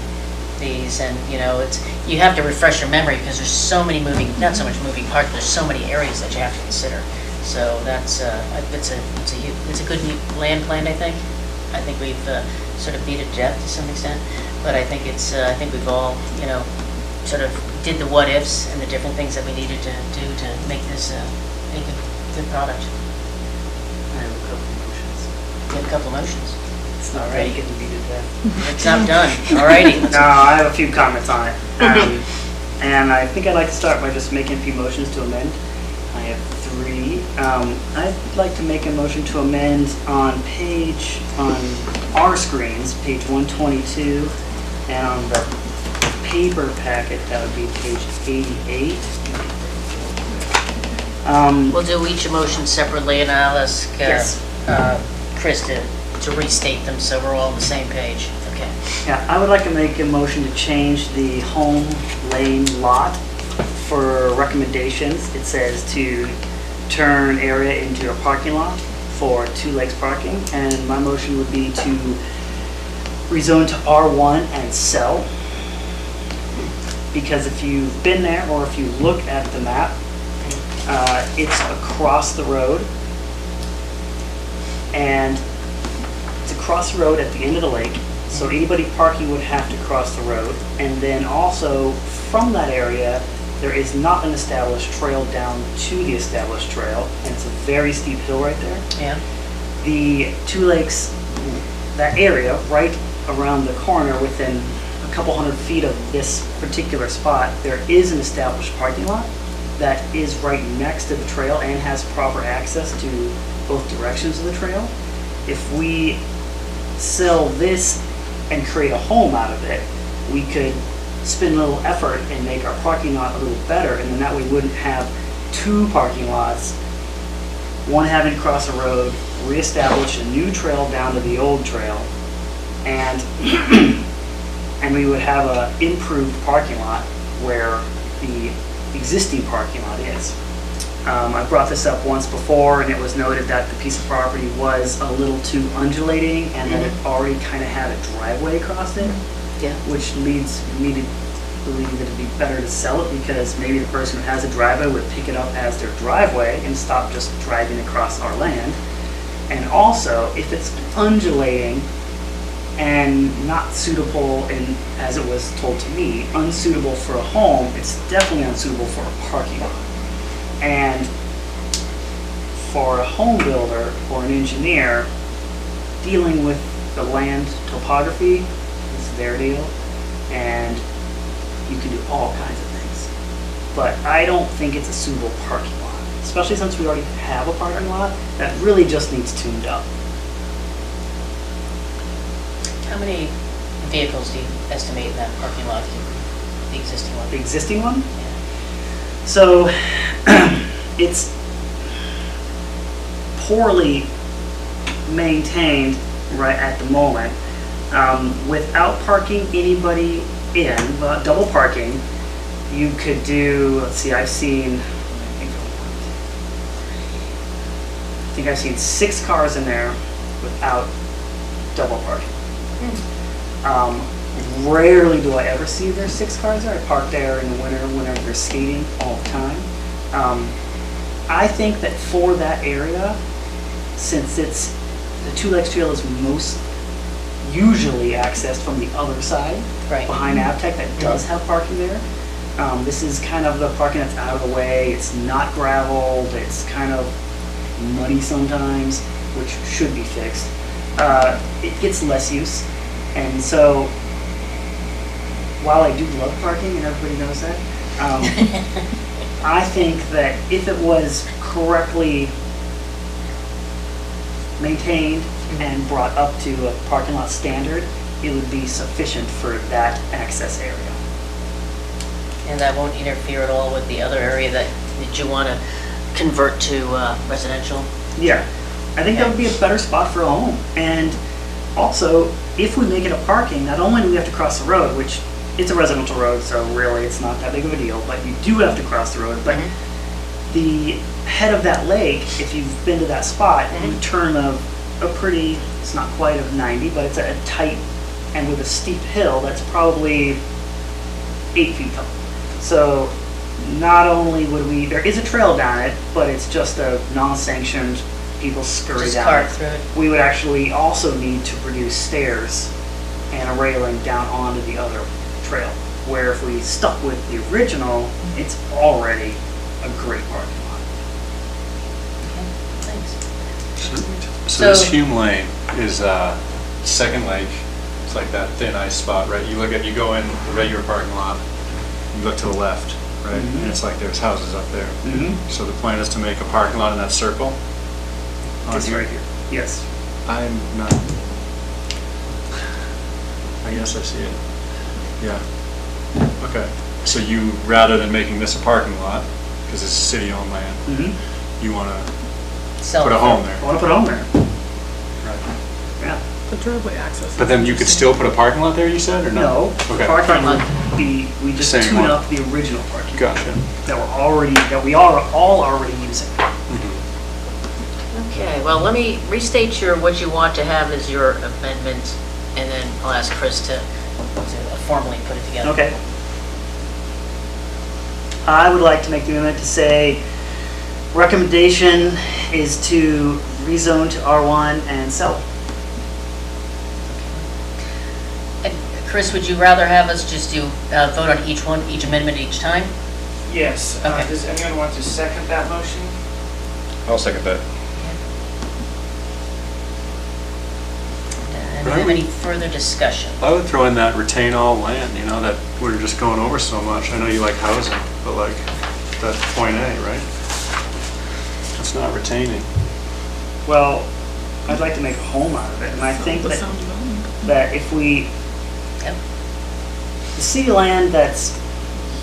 Speaker 2: these, and you know, you have to refresh your memory because there's so many not so much moving parts, there's so many areas that you have to consider. So that's, it's a good land plan, I think. I think we've sort of beat it to death to some extent, but I think I think we've all, you know, sort of did the what ifs and the different things that we needed to do to make this a good product.
Speaker 5: I have a couple of motions.
Speaker 2: We have a couple of motions.
Speaker 5: It's not ready to be to death.
Speaker 2: It's not done. All righty.
Speaker 5: No, I have a few comments on it. And I think I'd like to start by just making a few motions to amend. I have 3. I'd like to make a motion to amend on our screens, page 122, and on the paper packet, that would be page 88.
Speaker 2: We'll do each motion separately, and I'll ask
Speaker 5: Yes.
Speaker 2: Chris to restate them so we're all on the same page. Okay.
Speaker 5: Yeah, I would like to make a motion to change the home lane lot for recommendations. It says to turn area into a parking lot for Two Lakes parking, and my motion would be to rezone to R1 and sell. Because if you've been there, or if you look at the map, it's across the road, and it's across the road at the end of the lake, so anybody parking would have to cross the road. And then also, from that area, there is not an established trail down to the established trail, and it's a very steep hill right there.
Speaker 2: Yeah.
Speaker 5: The Two Lakes, that area, right around the corner, within a couple hundred feet of this particular spot, there is an established parking lot that is right next to the trail and has proper access to both directions of the trail. If we sell this and create a home out of it, we could spend a little effort and make our parking lot a little better, and then that way we wouldn't have 2 parking lots, one having to cross a road, reestablish a new trail down to the old trail, and and we would have an improved parking lot where the existing parking lot is. I brought this up once before, and it was noted that the piece of property was a little too undulating, and that it already kind of had a driveway across it,
Speaker 2: Yeah.
Speaker 5: which leads me to believe that it'd be better to sell it because maybe the person who has a driveway would pick it up as their driveway and stop just driving across our land. And also, if it's undulating and not suitable, and as it was told to me, unsuitable for a home, it's definitely unsuitable for a parking lot. And for a home builder or an engineer, dealing with the land topography is their deal, and you can do all kinds of things. But I don't think it's a suitable parking lot, especially since we already have a parking lot that really just needs tuned up.
Speaker 2: How many vehicles do you estimate in that parking lot, the existing one?
Speaker 5: The existing one?
Speaker 2: Yeah.
Speaker 5: So it's poorly maintained right at the moment. Without parking anybody in, double parking, you could do, let's see, I think I've seen 6 cars in there without double parking. Rarely do I ever see there's 6 cars there. I park there in the winter whenever they're skating all the time. I think that for that area, since it's, the Two Lakes Trail is most usually accessed from the other side,
Speaker 2: Right.
Speaker 5: behind Avtech that does have parking there. This is kind of the parking that's out of the way. It's not graveled. It's kind of muddy sometimes, which should be fixed. It gets less use. And so, while I do love parking, and everybody knows that, I think that if it was correctly maintained and brought up to a parking lot standard, it would be sufficient for that access area.
Speaker 2: And that won't interfere at all with the other area that you want to convert to residential?
Speaker 5: Yeah, I think that would be a better spot for a home. And also, if we make it a parking, not only do we have to cross the road, which it's a residential road, so really it's not that big of a deal, but you do have to cross the road. But the head of that lake, if you've been to that spot, you turn a pretty, it's not quite a 90, but it's a tight, and with a steep hill that's probably 8 feet tall. So not only would we, there is a trail down it, but it's just a non-sanctioned, people scurry
Speaker 2: Just
Speaker 5: down
Speaker 2: cart
Speaker 5: it.
Speaker 2: through it?
Speaker 5: We would actually also need to produce stairs and a railing down onto the other trail, where if we stuck with the original, it's already a great parking lot.
Speaker 2: Thanks.
Speaker 4: So this
Speaker 2: So-
Speaker 4: Hume Lane is Second Lake. It's like that thin ice spot, right? You go in the regular parking lot, you look to the left, right?
Speaker 5: Mhm.
Speaker 4: And it's like there's houses up there.
Speaker 5: Mm-hmm.
Speaker 4: So the plan is to make a parking lot in that circle? on
Speaker 5: This right here. Yes.
Speaker 4: I'm not, I guess I see it. Yeah. Okay. So you, rather than making this a parking lot, because it's city-owned land,
Speaker 5: Mm-hmm.
Speaker 4: you want to
Speaker 2: Sell
Speaker 4: put a
Speaker 2: it.
Speaker 4: home
Speaker 5: I
Speaker 4: there?
Speaker 5: want to put a home there.
Speaker 4: Right.
Speaker 5: Yeah.
Speaker 9: The driveway access.
Speaker 4: But then you could still put a parking lot there, you said, or no?
Speaker 5: No,
Speaker 4: Okay.
Speaker 5: parking would be, we just
Speaker 4: Same
Speaker 5: tune
Speaker 4: one.
Speaker 5: up the original parking.
Speaker 4: Gotcha.
Speaker 5: That we are all already using.
Speaker 2: Okay, well, let me restate what you want to have as your amendment, and then I'll ask Chris to formally put it together.
Speaker 5: Okay. I would like to make the amendment to say, recommendation is to rezone to R1 and sell it.
Speaker 2: And Chris, would you rather have us just do, vote on each amendment each time?
Speaker 1: Yes.
Speaker 2: Okay.
Speaker 1: Does anyone want to second that motion?
Speaker 7: I'll second that.
Speaker 2: And do we have any further discussion?
Speaker 4: I would throw in that retain all land, that we're just going over so much. I know you like housing, but like, that's point A, right? It's not retaining.
Speaker 5: Well, I'd like to make a home out of it, and I think
Speaker 9: The sound development.
Speaker 5: that if we,
Speaker 2: Yep.
Speaker 5: the city land that's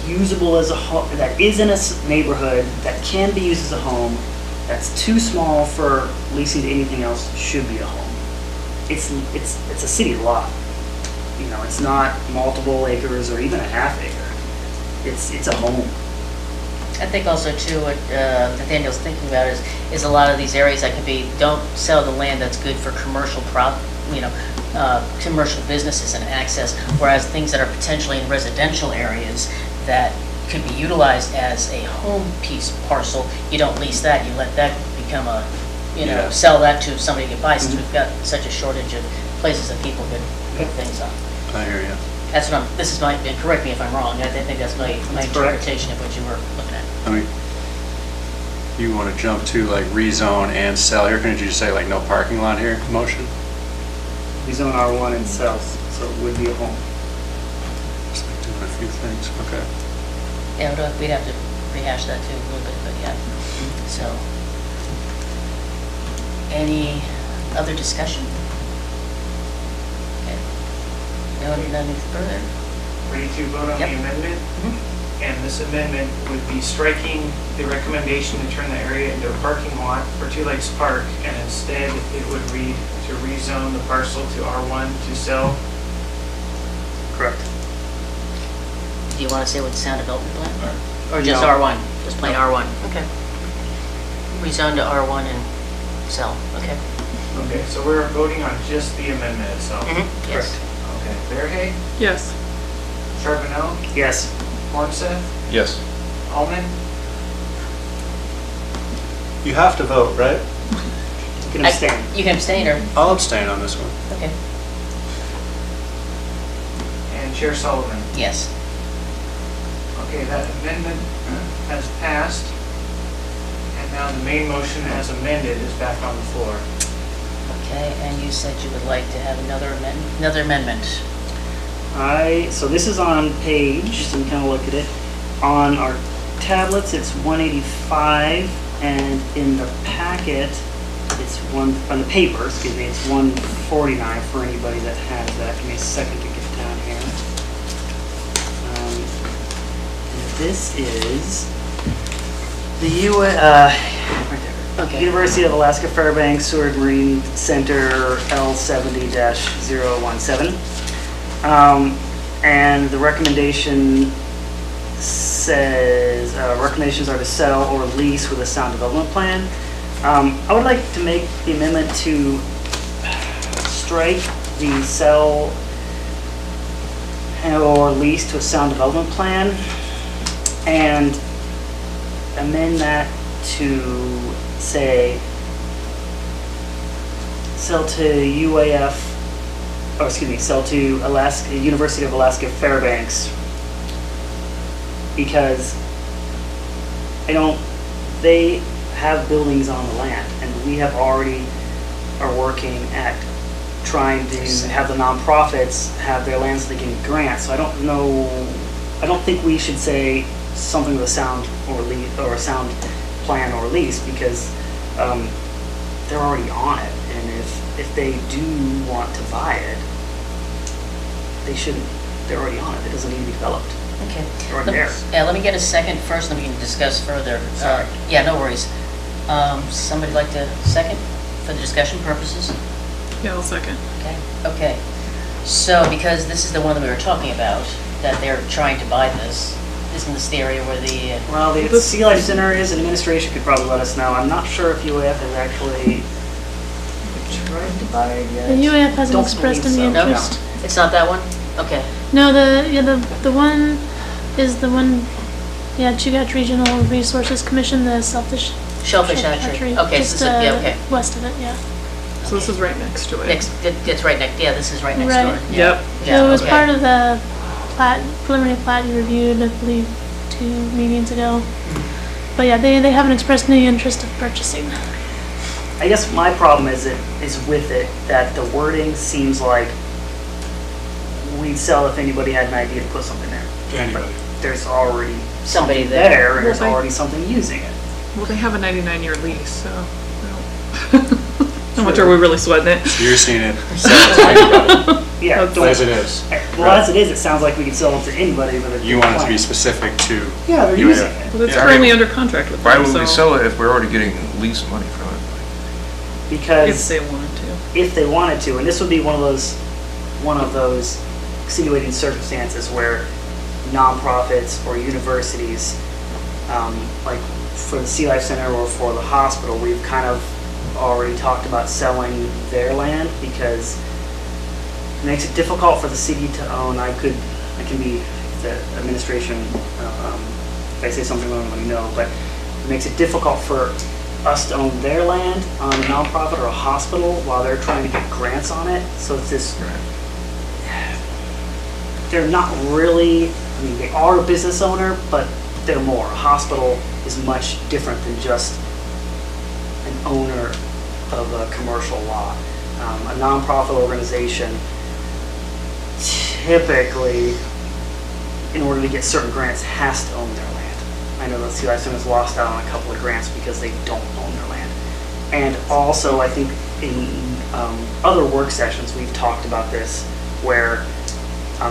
Speaker 5: usable as a home, that is in a neighborhood, that can be used as a home, that's too small for leasing to anything else, should be a home. It's a city lot. It's not multiple acres or even a half acre. It's a home.
Speaker 2: I think also too, what Nathaniel's thinking about is a lot of these areas that could be, don't sell the land that's good for commercial commercial businesses and access, whereas things that are potentially in residential areas that could be utilized as a home piece parcel, you don't lease that, you let that become a,
Speaker 4: Yeah.
Speaker 2: sell that to somebody to buy, since we've got such a shortage of places that people could put things on.
Speaker 4: I hear you.
Speaker 2: That's what this is my, and correct me if I'm wrong, I think that's my
Speaker 5: That's correct.
Speaker 2: interpretation of what you were looking at.
Speaker 4: I mean, you want to jump to like rezone and sell here, couldn't you just say like no parking lot here, motion?
Speaker 5: We zone R1 and cells, so it would be a home.
Speaker 4: Just like doing a few things, okay.
Speaker 2: Yeah, we'd have to rehash that too a little bit, but yeah, so. Any other discussion? Okay. Nothing further?
Speaker 1: Ready to vote on the
Speaker 2: Yep.
Speaker 1: amendment?
Speaker 2: Mhm.
Speaker 1: And this amendment would be striking the recommendation to turn the area into a parking lot for Two Lakes Park, and instead it would read to rezone the parcel to R1 to sell.
Speaker 5: Correct.
Speaker 2: Do you want to say what the sound development plan? Or just
Speaker 5: No.
Speaker 2: R1? Just plain R1? Okay. Rezone to R1 and sell, okay.
Speaker 1: Okay, so we're voting on just the amendment itself.
Speaker 2: Yes.
Speaker 1: Okay, Fairhay,
Speaker 9: Yes.
Speaker 1: Charbonneau,
Speaker 5: Yes.
Speaker 1: Morissette,
Speaker 7: Yes.
Speaker 1: Almond,
Speaker 10: You have to vote, right?
Speaker 5: You can abstain.
Speaker 2: You can abstain or,
Speaker 4: I'll abstain on this one.
Speaker 2: okay,
Speaker 1: and Chair Sullivan.
Speaker 2: yes.
Speaker 1: Okay, that amendment has passed, and now the main motion as amended is back on the floor.
Speaker 2: Okay, and you said you would like to have another amendment.
Speaker 5: So this is on page, so we kind of look at it. On our tablets, it's 185, and in the packet, on the paper, excuse me, it's 149 for anybody that has that. Give me a second to get down here. And this is the right there.
Speaker 2: Okay.
Speaker 5: University of Alaska Fairbanks Seward Marine Center L70-017. And the recommendation says, recommendations are to sell or lease with a sound development plan. I would like to make the amendment to strike the sell or lease to a sound development plan and amend that to say sell to UAF, or excuse me, sell to University of Alaska Fairbanks, because they have buildings on the land, and we have already are working at trying to have the nonprofits have their land so they can get grants. So I don't think we should say something with a sound or a sound plan or lease, because they're already on it, and if they do want to buy it, they shouldn't. They're already on it. It doesn't need to be developed.
Speaker 2: Okay.
Speaker 5: They're already there.
Speaker 2: Yeah, let me get a second first, then we can discuss further.
Speaker 5: Sorry.
Speaker 2: Yeah, no worries. Somebody like to second for the discussion purposes?
Speaker 9: Yeah, I'll second.
Speaker 2: Okay. So, because this is the one that we were talking about, that they're trying to buy this, isn't this the area where the,
Speaker 5: Well, the Sea Life Center is, and administration could probably let us know. I'm not sure if UAF has actually tried to buy it yet.
Speaker 6: The UAF hasn't
Speaker 5: Don't
Speaker 6: expressed
Speaker 5: believe
Speaker 6: any
Speaker 5: so.
Speaker 6: interest.
Speaker 2: it's not that one? Okay.
Speaker 6: No, the one is the one, Chugach Regional Resources Commission, the Shellfish
Speaker 2: Shellfish Hatchery. Okay,
Speaker 6: just,
Speaker 2: so, yeah, okay.
Speaker 6: west of it, yeah.
Speaker 9: So this is right next to it.
Speaker 2: It's right next, yeah, this is right next
Speaker 6: Right.
Speaker 2: door.
Speaker 9: Yep.
Speaker 2: Yeah,
Speaker 6: So it was
Speaker 2: okay.
Speaker 6: part of the preliminary plat you reviewed, I believe, 2 meetings ago. But yeah, they haven't expressed any interest of purchasing.
Speaker 5: I guess my problem is with it that the wording seems like we'd sell if anybody had an idea to put something there.
Speaker 4: To anybody.
Speaker 5: There's already
Speaker 2: Somebody
Speaker 5: something
Speaker 2: there.
Speaker 5: there, and there's
Speaker 9: Well, they-
Speaker 5: already something using it.
Speaker 9: Well, they have a 99-year lease, so how much are we really sweating it?
Speaker 4: So you're seeing it sell to anybody,
Speaker 5: Yeah.
Speaker 4: as it is.
Speaker 5: Well, as it is, it sounds like we could sell it to anybody with a.
Speaker 4: You want it to be
Speaker 5: plan.
Speaker 4: specific to.
Speaker 5: Yeah, they're
Speaker 4: UAF.
Speaker 5: using it.
Speaker 9: Well, it's
Speaker 4: Yeah.
Speaker 9: currently under contract with
Speaker 7: Why
Speaker 9: them,
Speaker 7: would we
Speaker 9: so
Speaker 7: sell it if we're already getting lease money from it?
Speaker 9: if
Speaker 5: Because
Speaker 9: they wanted to.
Speaker 5: if they wanted to, and this would be one of those extenuating circumstances where nonprofits or universities, like for the Sea Life Center or for the hospital, we've kind of already talked about selling their land because It makes it difficult for the city to own. I can be the administration, if I say something wrong, let me know, but it makes it difficult for us to own their land on a nonprofit or a hospital while they're trying to get grants on it. So it's this, they're not really, I mean, they are a business owner, but they're more. A hospital is much different than just an owner of a commercial lot. A nonprofit organization typically, in order to get certain grants, has to own their land. I know that CISM has lost out on a couple of grants because they don't own their land. And also, I think in other work sessions, we've talked about this, where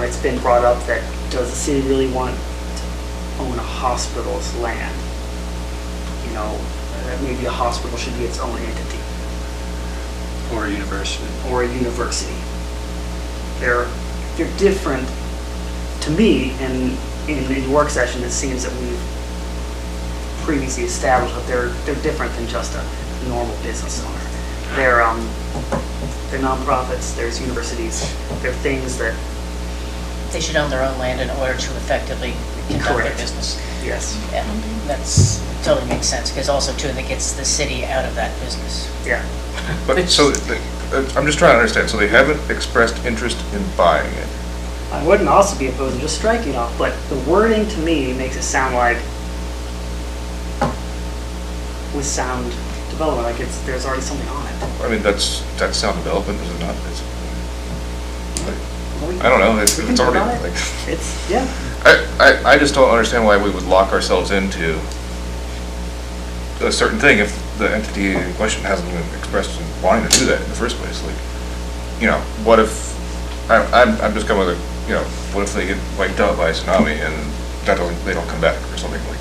Speaker 5: it's been brought up that does the city really want to own a hospital's land? You know, maybe a hospital should be its own entity.
Speaker 4: Or a university.
Speaker 5: Or a university. They're different. To me, and in work session, it seems that we've previously established that they're different than just a normal business owner. They're nonprofits. There's universities. They're things that
Speaker 2: They should own their own land in order to effectively conduct their
Speaker 5: Correct.
Speaker 2: business.
Speaker 5: yes,
Speaker 2: Yeah, that's totally makes sense, because also too, that gets the city out of that business.
Speaker 5: yeah.
Speaker 7: But, so, I'm just trying to understand, so they haven't expressed interest in buying it?
Speaker 5: I wouldn't also be opposed to just striking it off, but the wording to me makes it sound like with sound development, like there's already something on it.
Speaker 7: I mean, that's sound development, is it not? I don't know, it's
Speaker 5: We can
Speaker 7: already,
Speaker 5: vote on it.
Speaker 7: like,
Speaker 5: It's, yeah,
Speaker 7: I just don't understand why we would lock ourselves into a certain thing if the entity in question hasn't even expressed wanting to do that in the first place. Like, you know, what if, I'm just going with a, you know, what if they get wiped out by a tsunami and they don't come back or something like?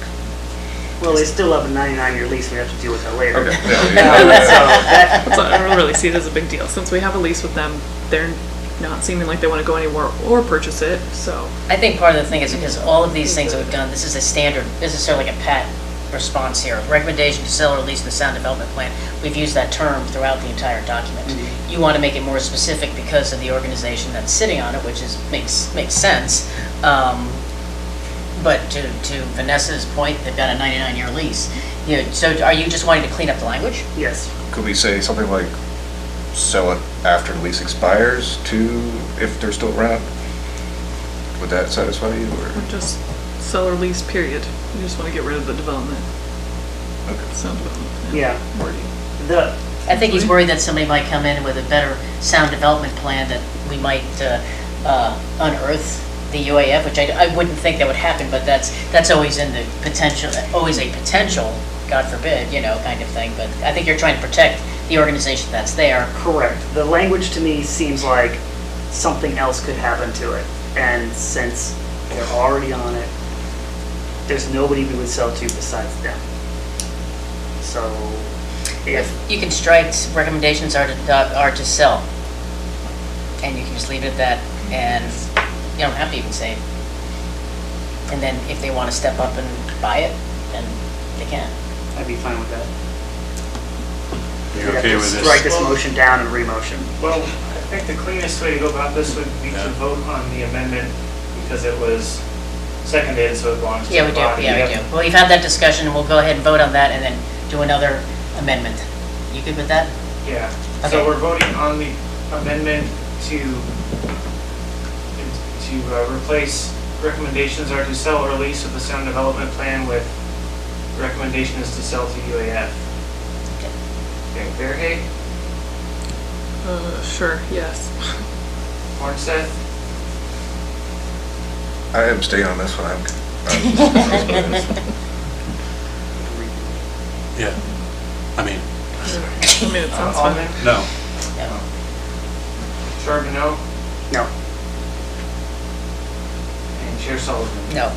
Speaker 5: well, they still have a 99-year lease, we have to deal with that later.
Speaker 7: Okay,
Speaker 5: So
Speaker 7: yeah.
Speaker 9: So I don't really see it as a big deal. Since we have a lease with them, they're not seeming like they want to go anywhere or purchase it, so.
Speaker 2: I think part of the thing is because all of these things that we've done, this is a standard, this is sort of like a pat response here. Recommendation to sell or lease the sound development plan. We've used that term throughout the entire document. You want to make it more specific because of the organization that's sitting on it, which is makes sense. But to Vanessa's point, they've got a 99-year lease. You know, so are you just wanting to clean up the language?
Speaker 5: Yes,
Speaker 7: Could we say something like, sell it after the lease expires to, if they're still around? Would that satisfy you, or?
Speaker 9: Or just sell or lease, period. You just want to get rid of the development,
Speaker 7: Okay.
Speaker 9: sound development. plan
Speaker 5: Yeah.
Speaker 9: wording.
Speaker 2: I think he's worried that somebody might come in with a better sound development plan, that we might unearth the UAF, which I wouldn't think that would happen, but that's always in the potential, always a potential, God forbid, you know, kind of thing. But I think you're trying to protect the organization that's there.
Speaker 5: correct. The language to me seems like something else could happen to it. And since they're already on it, there's nobody we would sell to besides them. So if,
Speaker 2: You can strike recommendations are to sell, and you can just leave it at that, and you don't have to even say it. And then if they want to step up and buy it, then they can.
Speaker 5: I'd be fine with that.
Speaker 4: You're
Speaker 5: We'd have
Speaker 4: okay
Speaker 5: to
Speaker 4: with this?
Speaker 5: strike this motion down and re-motion.
Speaker 1: Well, I think the cleanest way to go about this would be to vote on the amendment because it was seconded, so it belongs to the
Speaker 2: Yeah, we do,
Speaker 1: body.
Speaker 2: yeah, we do. Well, we've had that discussion, and we'll go ahead and vote on that, and then do another amendment. You good with that?
Speaker 1: Yeah,
Speaker 2: Okay.
Speaker 1: so we're voting on the amendment to replace recommendations are to sell or lease with the sound development plan with recommendation is to sell to UAF. Okay, Fairhay,
Speaker 9: Sure, yes.
Speaker 1: Mornseth,
Speaker 7: I abstain on this one,
Speaker 4: Yeah. I mean,
Speaker 9: I mean, it sounds fun.
Speaker 1: Almond,
Speaker 4: no.
Speaker 2: No.
Speaker 1: Charbonneau,
Speaker 5: No.
Speaker 1: and Chair Sullivan.
Speaker 2: No.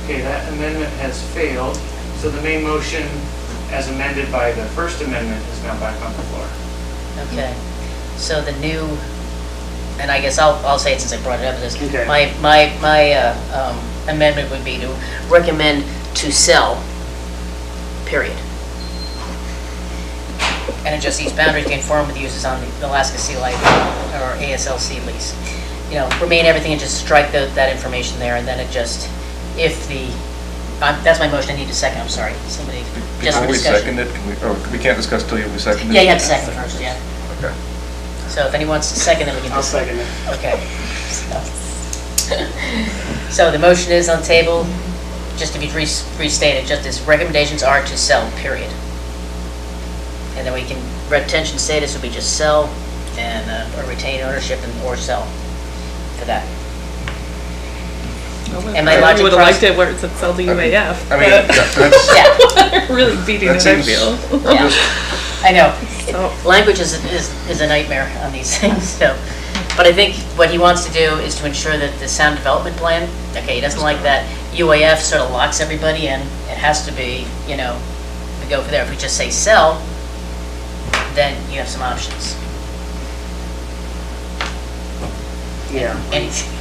Speaker 1: Okay, that amendment has failed, so the main motion as amended by the first amendment is now back on the floor.
Speaker 2: Okay. So the new, and I guess I'll say it since I brought it up, is
Speaker 5: Okay.
Speaker 2: my amendment would be to recommend to sell, period. and adjust these boundaries to conform with uses on the Alaska Sea Life or ASLC lease. You know, remain everything and just strike that information there, and then it just, if the, that's my motion, I need a second, I'm sorry, somebody, just for
Speaker 7: Before we
Speaker 2: discussion.
Speaker 7: second it, we can't discuss till we second it?
Speaker 2: Yeah, you have to second first, yeah.
Speaker 7: Okay.
Speaker 2: So if anyone wants to second, then we can.
Speaker 5: I'll second it.
Speaker 2: Okay. So the motion is on the table, just to be restated, just as recommendations are to sell, period. And then we can, retention status would be just sell and, or retain ownership and or sell for that. Am I logic
Speaker 9: You would have
Speaker 2: cross-
Speaker 9: liked it where it said sell to UAF.
Speaker 7: I mean,
Speaker 9: but
Speaker 7: that's,
Speaker 2: Yeah,
Speaker 9: really beating
Speaker 7: that
Speaker 9: it, I
Speaker 7: seems,
Speaker 9: feel.
Speaker 2: yeah, I know.
Speaker 9: So,
Speaker 2: Language is a nightmare on these things, so. But I think what he wants to do is to ensure that the sound development plan, okay, he doesn't like that UAF sort of locks everybody in. It has to be, you know, we go for there. If we just say sell, then you have some options.
Speaker 5: Yeah.
Speaker 2: Anything.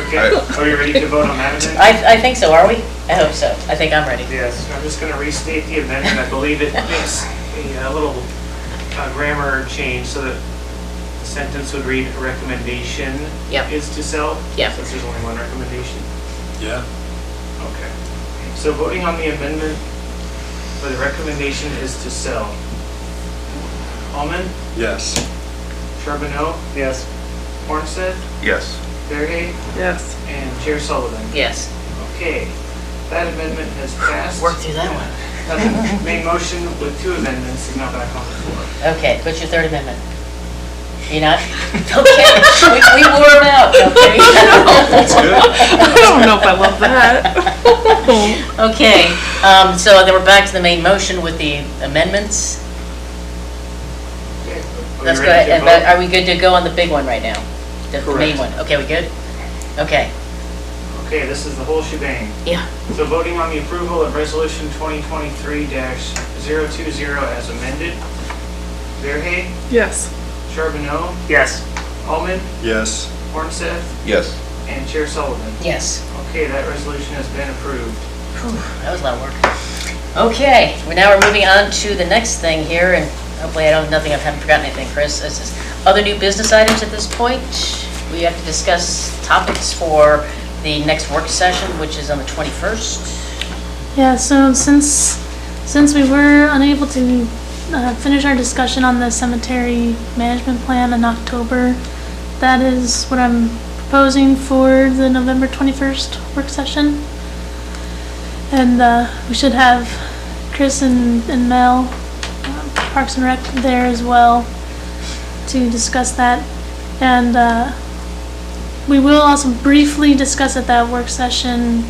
Speaker 1: Okay, are you ready to vote on that amendment?
Speaker 2: I think so, are we? I hope so. I think I'm ready.
Speaker 5: Yes.
Speaker 1: I'm just going to restate the amendment. I believe it makes a little grammar change so that the sentence would read, "A recommendation
Speaker 2: Yep.
Speaker 1: is to sell."
Speaker 2: Yep.
Speaker 1: Since there's only one recommendation.
Speaker 4: Yeah.
Speaker 1: Okay. So voting on the amendment, where the recommendation is to sell. Almond,
Speaker 4: Yes.
Speaker 1: Charbonneau,
Speaker 5: Yes.
Speaker 1: Mornstead,
Speaker 7: yes.
Speaker 1: Fairhay,
Speaker 9: yes.
Speaker 1: and Chair Sullivan.
Speaker 2: Yes.
Speaker 1: Okay, that amendment has passed.
Speaker 2: Work through that one.
Speaker 1: That's a main motion with two amendments and now back on the floor.
Speaker 2: Okay, what's your third amendment? You not? Okay, we wore him out, okay?
Speaker 4: That's good.
Speaker 9: I don't know if I love that.
Speaker 2: Okay, so then we're back to the main motion with the amendments.
Speaker 1: Okay, are we
Speaker 2: Let's go
Speaker 1: ready
Speaker 2: ahead,
Speaker 1: to
Speaker 2: and
Speaker 1: vote?
Speaker 2: are we good to go on the big one right now? The main one, okay, we good? Okay,
Speaker 1: Okay, this is the whole shebang.
Speaker 2: yeah,
Speaker 1: So voting on the approval of resolution 2023-020 as amended. Fairhay,
Speaker 9: Yes.
Speaker 1: Charbonneau,
Speaker 5: Yes.
Speaker 1: Almond,
Speaker 4: Yes.
Speaker 1: Mornstead,
Speaker 7: Yes.
Speaker 1: and Chair Sullivan.
Speaker 2: yes.
Speaker 1: Okay, that resolution has been approved.
Speaker 2: That was a lot of work. Okay, we're moving on to the next thing here, and hopefully I haven't forgotten anything, Chris. This is other new business items at this point. We have to discuss topics for the next work session, which is on the 21st.
Speaker 6: Yeah, so since we were unable to finish our discussion on the cemetery management plan in October, that is what I'm proposing for the November 21st work session. And we should have Chris and Mel, Parks and Rec, there as well to discuss that. And we will also briefly discuss at that work session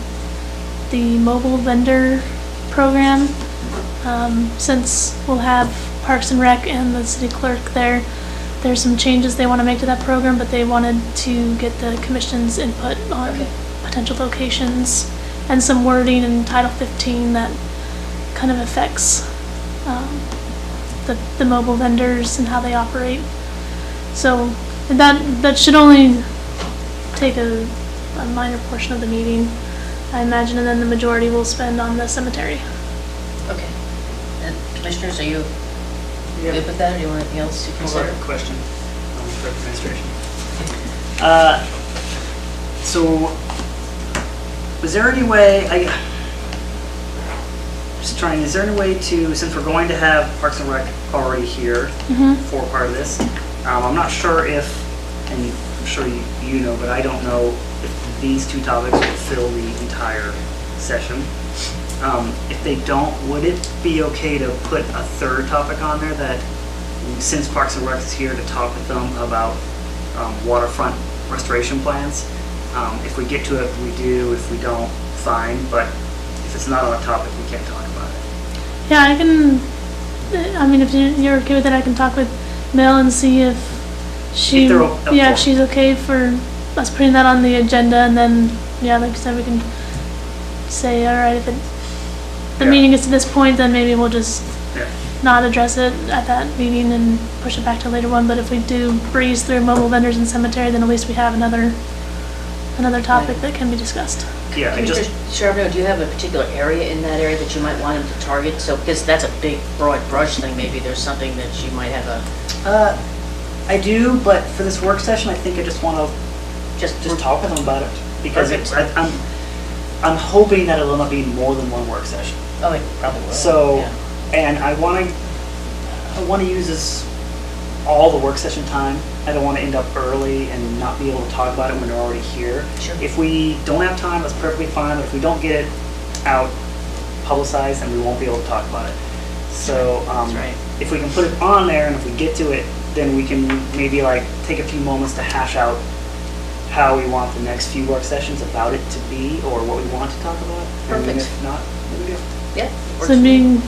Speaker 6: the mobile vendor program. Since we'll have Parks and Rec and the city clerk there, there's some changes they want to make to that program, but they wanted to get the commission's input on potential locations and some wording in Title 15 that kind of affects the mobile vendors and how they operate. So that should only take a minor portion of the meeting, I imagine, and then the majority will spend on the cemetery.
Speaker 2: Okay. And Commissioners, are you good with that, or do you want anything else to consider?
Speaker 5: Question for administration. So, is there any way, is there any way to, since we're going to have Parks and Rec already here for part of this, I'm not sure if, and I'm sure you know, but I don't know if these two topics will fill the entire session. If they don't, would it be okay to put a third topic on there that, since Parks and Rec is here, to talk with them about waterfront restoration plans? If we get to it, we do. If we don't, fine. But if it's not on a topic, we can't talk about it.
Speaker 6: Yeah, if you're okay with it, I can talk with Mel and see if she,
Speaker 5: If they're up for
Speaker 6: if
Speaker 5: it.
Speaker 6: she's okay for us putting that on the agenda, and then, yeah, like I said, we can say, all right, if the
Speaker 5: Yeah.
Speaker 6: meeting is to this point, then maybe we'll just
Speaker 5: Yeah.
Speaker 6: not address it at that meeting and push it back to a later one. But if we do breeze through mobile vendors and cemetery, then at least we have another topic that can be discussed.
Speaker 5: Yeah, I just,
Speaker 2: Charbonneau, do you have a particular area in that area that you might want him to target? So, because that's a big, broad brush thing, maybe there's something that you might have
Speaker 5: I do, but for this work session, I think I just want to just talk with them about it. Because
Speaker 2: Perfect.
Speaker 5: I'm hoping that it'll not be more than one work session.
Speaker 2: Oh, it probably will.
Speaker 5: So,
Speaker 2: yeah.
Speaker 5: and I want to use this all the work session time. I don't want to end up early and not be able to talk about it when they're already here.
Speaker 2: Sure.
Speaker 5: If we don't have time, that's perfectly fine, but if we don't get it out publicized, then we won't be able to talk about it. So,
Speaker 2: That's right.
Speaker 5: if we can put it on there and if we get to it, then we can maybe like take a few moments to hash out how we want the next few work sessions about it to be, or what we want to talk about. And then
Speaker 2: Perfect.
Speaker 5: if not, then we do.
Speaker 2: Yeah. works
Speaker 6: So
Speaker 2: for me.
Speaker 6: being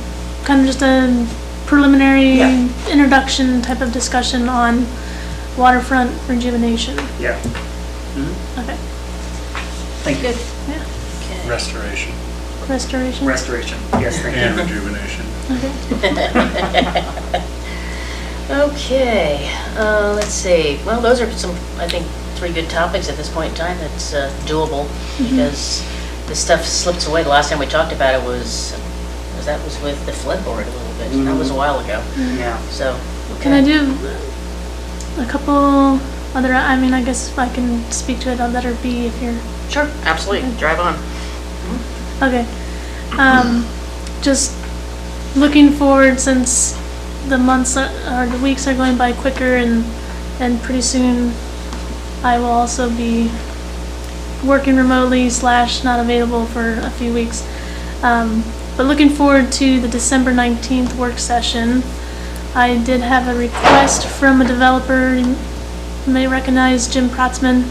Speaker 6: kind of just a preliminary
Speaker 5: Yeah.
Speaker 6: introduction type of discussion on waterfront rejuvenation.
Speaker 5: Yeah.
Speaker 6: Okay.
Speaker 5: Thank you.
Speaker 2: Good.
Speaker 6: Yeah.
Speaker 2: Okay.
Speaker 4: Restoration
Speaker 6: Restoration.
Speaker 5: Restoration, yes, thank
Speaker 4: and
Speaker 5: you.
Speaker 4: rejuvenation.
Speaker 6: Okay.
Speaker 2: Okay, let's see. Well, those are some, I think, 3 good topics at this point in time. That's doable because this stuff slips away. The last time we talked about it was with the flood board a little bit. That was a while ago.
Speaker 5: Yeah.
Speaker 2: So,
Speaker 6: Can I do a couple other, I mean, I guess if I can speak to it on letter B if you're,
Speaker 2: Sure, absolutely. Drive on.
Speaker 6: okay. Just looking forward, since the months or the weeks are going by quicker, and pretty soon I will also be working remotely / not available for a few weeks. But looking forward to the December 19th work session. I did have a request from a developer. You may recognize Jim Protzman.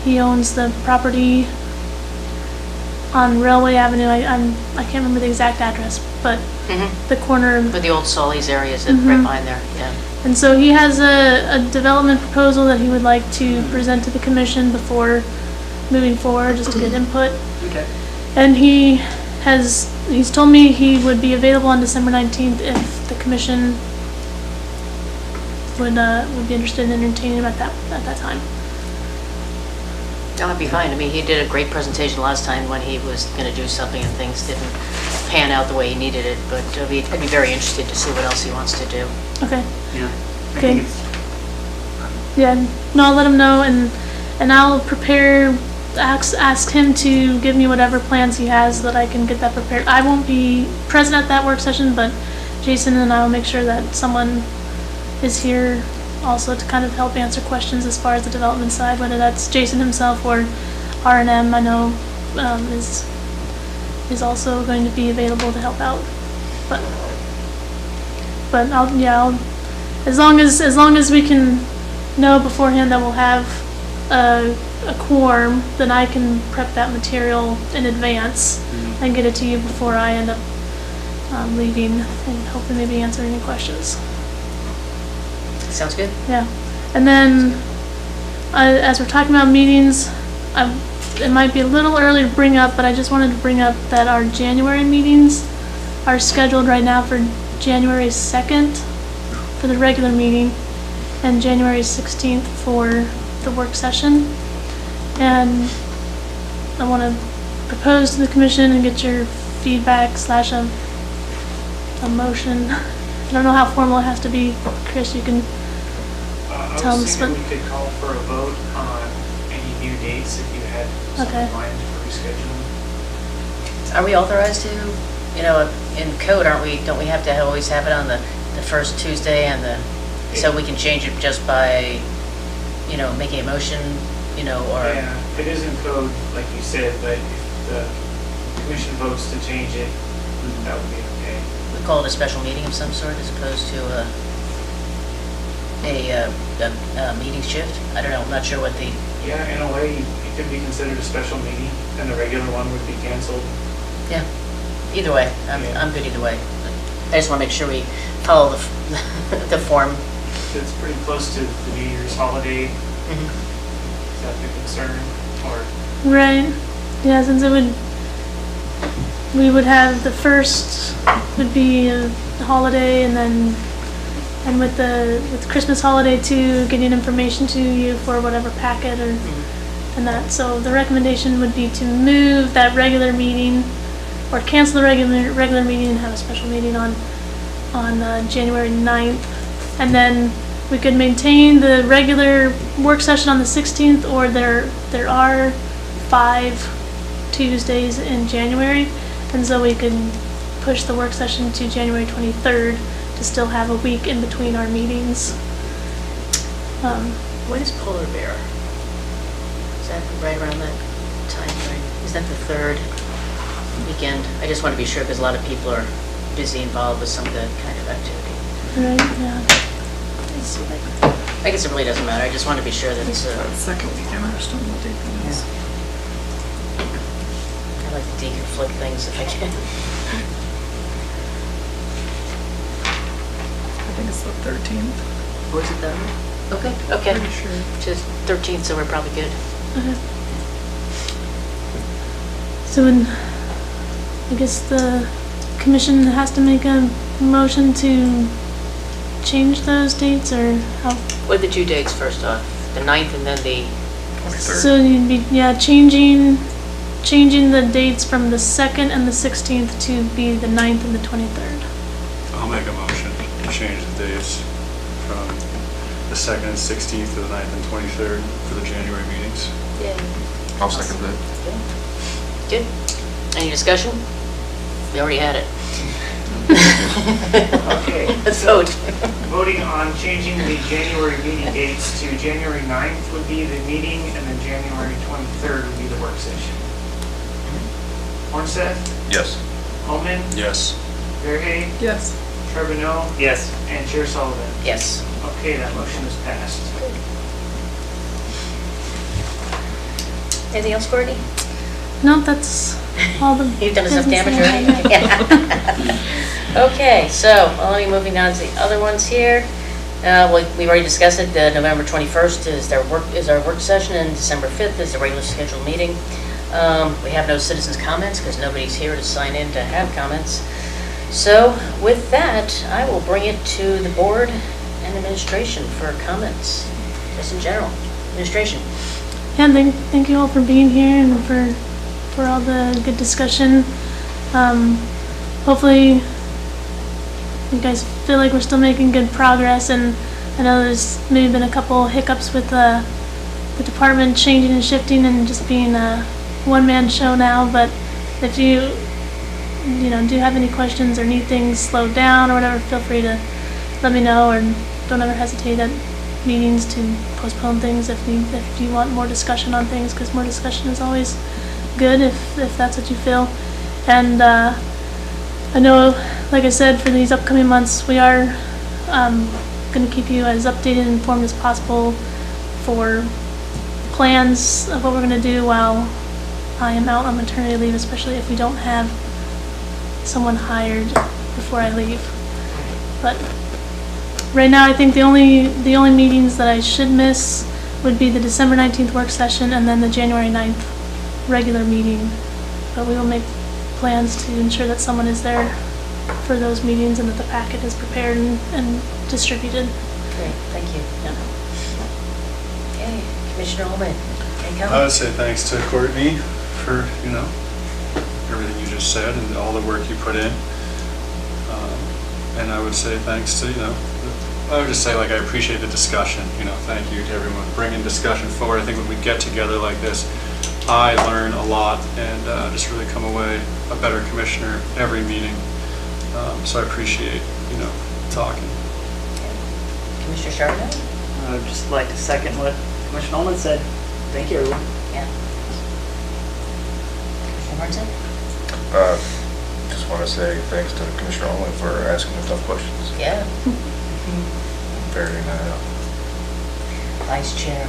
Speaker 6: He owns the property on Railway Avenue. I can't remember the exact address, but the corner.
Speaker 2: With the old Solly's areas that right behind there, yeah.
Speaker 6: And so he has a development proposal that he would like to present to the commission before moving forward, just to get input.
Speaker 5: Okay.
Speaker 6: And he's told me he would be available on December 19th if the commission would be interested in entertaining him at that time.
Speaker 2: That would be fine. I mean, he did a great presentation last time when he was going to do something and things didn't pan out the way he needed it, but I'd be very interested to see what else he wants to do.
Speaker 6: Okay.
Speaker 5: Yeah. I
Speaker 6: Okay.
Speaker 5: think it's-
Speaker 6: Yeah, no, I'll let him know, and I'll prepare, ask him to give me whatever plans he has so that I can get that prepared. I won't be present at that work session, but Jason and I will make sure that someone is here also to kind of help answer questions as far as the development side, whether that's Jason himself or R&M, I know, is also going to be available to help out. But I'll as long as we can know beforehand that we'll have a quorum, then I can prep that material in advance and get it to you before I end up leaving, and hopefully maybe answer any questions.
Speaker 2: Sounds good?
Speaker 6: Yeah. And then, as we're talking about meetings, it might be a little early to bring up, but I just wanted to bring up that our January meetings are scheduled right now for January 2nd for the regular meeting and January 16th for the work session. And I want to propose to the commission and get your feedback / a motion. I don't know how formal it has to be. Chris, you can
Speaker 1: I
Speaker 6: Tell
Speaker 1: was
Speaker 6: them
Speaker 1: thinking we could call for a vote on any new dates if you had something
Speaker 6: Okay.
Speaker 1: in mind for rescheduling.
Speaker 2: Are we authorized to, in code, don't we have to always have it on the first Tuesday and so we can change it just by, making a motion, or?
Speaker 1: Yeah, it is in code, like you said, but if the commission votes to change it, that would be okay.
Speaker 2: We call it a special meeting of some sort as opposed to a meeting shift? I don't know, I'm not sure what the,
Speaker 1: Yeah, in a way, it could be considered a special meeting, and the regular one would be canceled.
Speaker 2: yeah, either way,
Speaker 1: Yeah.
Speaker 2: I'm good either way. I just want to make sure we follow the form.
Speaker 1: It's pretty close to the New Year's holiday. Is that the concern? Or,
Speaker 6: Right, yeah, since we would have the first would be a holiday, and then, and with Christmas holiday too, getting information to you for whatever packet or and that. So the recommendation would be to move that regular meeting, or cancel the regular meeting and have a special meeting on January 9th. And then we could maintain the regular work session on the 16th, or there are 5 Tuesdays in January, and so we could push the work session to January 23rd to still have a week in between our meetings.
Speaker 2: When is Polar Bear? Is that right around that time frame? Is that the third weekend? I just want to be sure because a lot of people are busy involved with some of that kind of activity.
Speaker 6: Right, yeah.
Speaker 2: I guess it really doesn't matter. I just want to be sure that it's,
Speaker 9: Second weekend, I just don't know what date that is.
Speaker 2: I like to deconflict things if I can.
Speaker 9: I think it's the 13th.
Speaker 2: Or is it that one? Okay, okay.
Speaker 9: Pretty sure.
Speaker 2: Just 13th, so we're probably good.
Speaker 6: Okay. So when, I guess the commission has to make a motion to change those dates, or how?
Speaker 2: What are the 2 dates first off? The 9th and then the,
Speaker 7: 23rd.
Speaker 6: So you'd be, yeah, changing the dates from the 2nd and the 16th to be the 9th and the 23rd.
Speaker 4: I'll make a motion to change the dates from the 2nd and 16th to the 9th and 23rd for the January meetings.
Speaker 2: yeah,
Speaker 7: I'll second that.
Speaker 2: good. Any discussion? We already had it.
Speaker 1: Okay.
Speaker 2: Let's
Speaker 1: so
Speaker 2: vote.
Speaker 1: Voting on changing the January meeting dates to January 9th would be the meeting, and then January 23rd would be the work session. Mornseth,
Speaker 7: Yes.
Speaker 1: Holman,
Speaker 4: Yes.
Speaker 1: Verhey,
Speaker 9: Yes.
Speaker 1: Charbonneau,
Speaker 5: Yes.
Speaker 1: and Chair Sullivan.
Speaker 2: Yes.
Speaker 1: Okay, that motion is passed.
Speaker 2: Anything else, Courtney?
Speaker 6: No, that's all the.
Speaker 2: You've done enough
Speaker 6: business
Speaker 2: damage
Speaker 6: I had.
Speaker 2: already? Yeah. Okay, so only moving on to the other ones here. We've already discussed it. November 21st is our work session, and December 5th is the regular scheduled meeting. We have no citizens' comments because nobody's here to sign in to have comments. So with that, I will bring it to the board and administration for comments, just in general. Administration.
Speaker 6: Yeah, thank you all for being here and for all the good discussion. Hopefully you guys feel like we're still making good progress, and I know there's maybe been a couple hiccups with the department changing and shifting and just being a one-man show now, but if you do have any questions or need things slowed down or whatever, feel free to let me know, or don't ever hesitate at meetings to postpone things if you want more discussion on things, because more discussion is always good if that's what you feel. And I know, like I said, for these upcoming months, we are going to keep you as updated and informed as possible for plans of what we're going to do while I am out on maternity leave, especially if we don't have someone hired before I leave. But right now, I think the only meetings that I should miss would be the December 19th work session and then the January 9th regular meeting. But we will make plans to ensure that someone is there for those meetings and that the packet is prepared and distributed.
Speaker 2: Great, thank you. Yeah. Okay, Commissioner Holman, any
Speaker 4: I would
Speaker 2: comments?
Speaker 4: say thanks to Courtney for, everything you just said and all the work you put in. And I would say thanks to, I would just say, I appreciate the discussion, thank you to everyone bringing discussion forward. I think when we get together like this, I learn a lot and just really come away a better commissioner every meeting. So I appreciate, talking.
Speaker 2: Commissioner Charbonneau?
Speaker 5: I would just like to second what Commissioner Holman said. Thank you, everyone.
Speaker 2: Yeah. Commissioner Martin?
Speaker 7: Just want to say thanks to Commissioner Holman for asking the tough questions.
Speaker 2: Yeah.
Speaker 7: Very
Speaker 2: Vice Chair.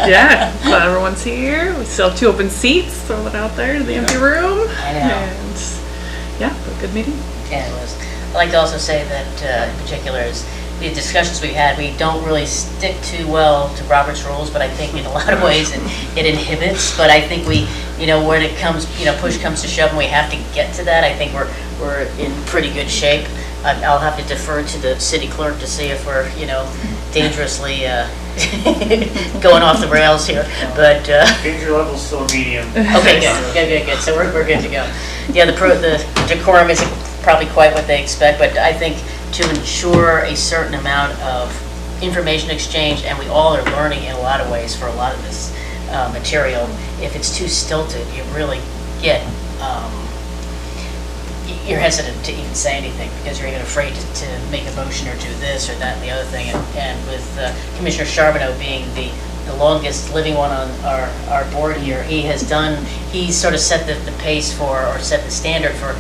Speaker 9: Yeah, glad everyone's here. We still have 2 open seats, throw it out there to the empty room.
Speaker 2: I know.
Speaker 9: And yeah, a good meeting.
Speaker 2: Yeah, it was. I'd like to also say that in particular is the discussions we've had, we don't really stick too well to Robert's rules, but I think in a lot of ways it inhibits. But I think we, when it comes, push comes to shove and we have to get to that, I think we're in pretty good shape. I'll have to defer to the city clerk to see if we're, dangerously going off the rails here, but,
Speaker 1: Danger level's still medium.
Speaker 2: okay, good. So we're good to go. Yeah, the decorum isn't probably quite what they expect, but I think to ensure a certain amount of information exchange, and we all are learning in a lot of ways for a lot of this material, if it's too stilted, you really get, you're hesitant to even say anything because you're even afraid to make a motion or do this or that and the other thing. And with Commissioner Charbonneau being the longest living one on our board here, he's sort of set the pace for, or set the standard for,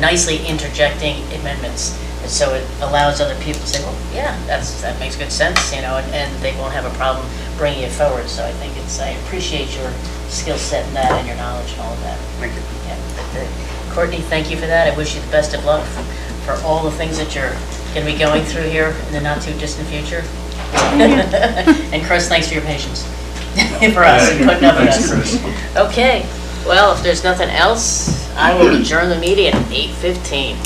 Speaker 2: nicely interjecting amendments. And so it allows other people to say, well, yeah, that makes good sense, and they won't have a problem bringing it forward. So I think I appreciate your skill set in that and your knowledge and all of that.
Speaker 5: Thank you.
Speaker 2: Yeah, but, Courtney, thank you for that. I wish you the best of luck for all the things that you're going to be going through here in the not too distant future. And Chris, thanks for your patience for us and putting up with us.
Speaker 4: Chris.
Speaker 2: Okay, well, if there's nothing else, I will adjourn the meeting at 8:15.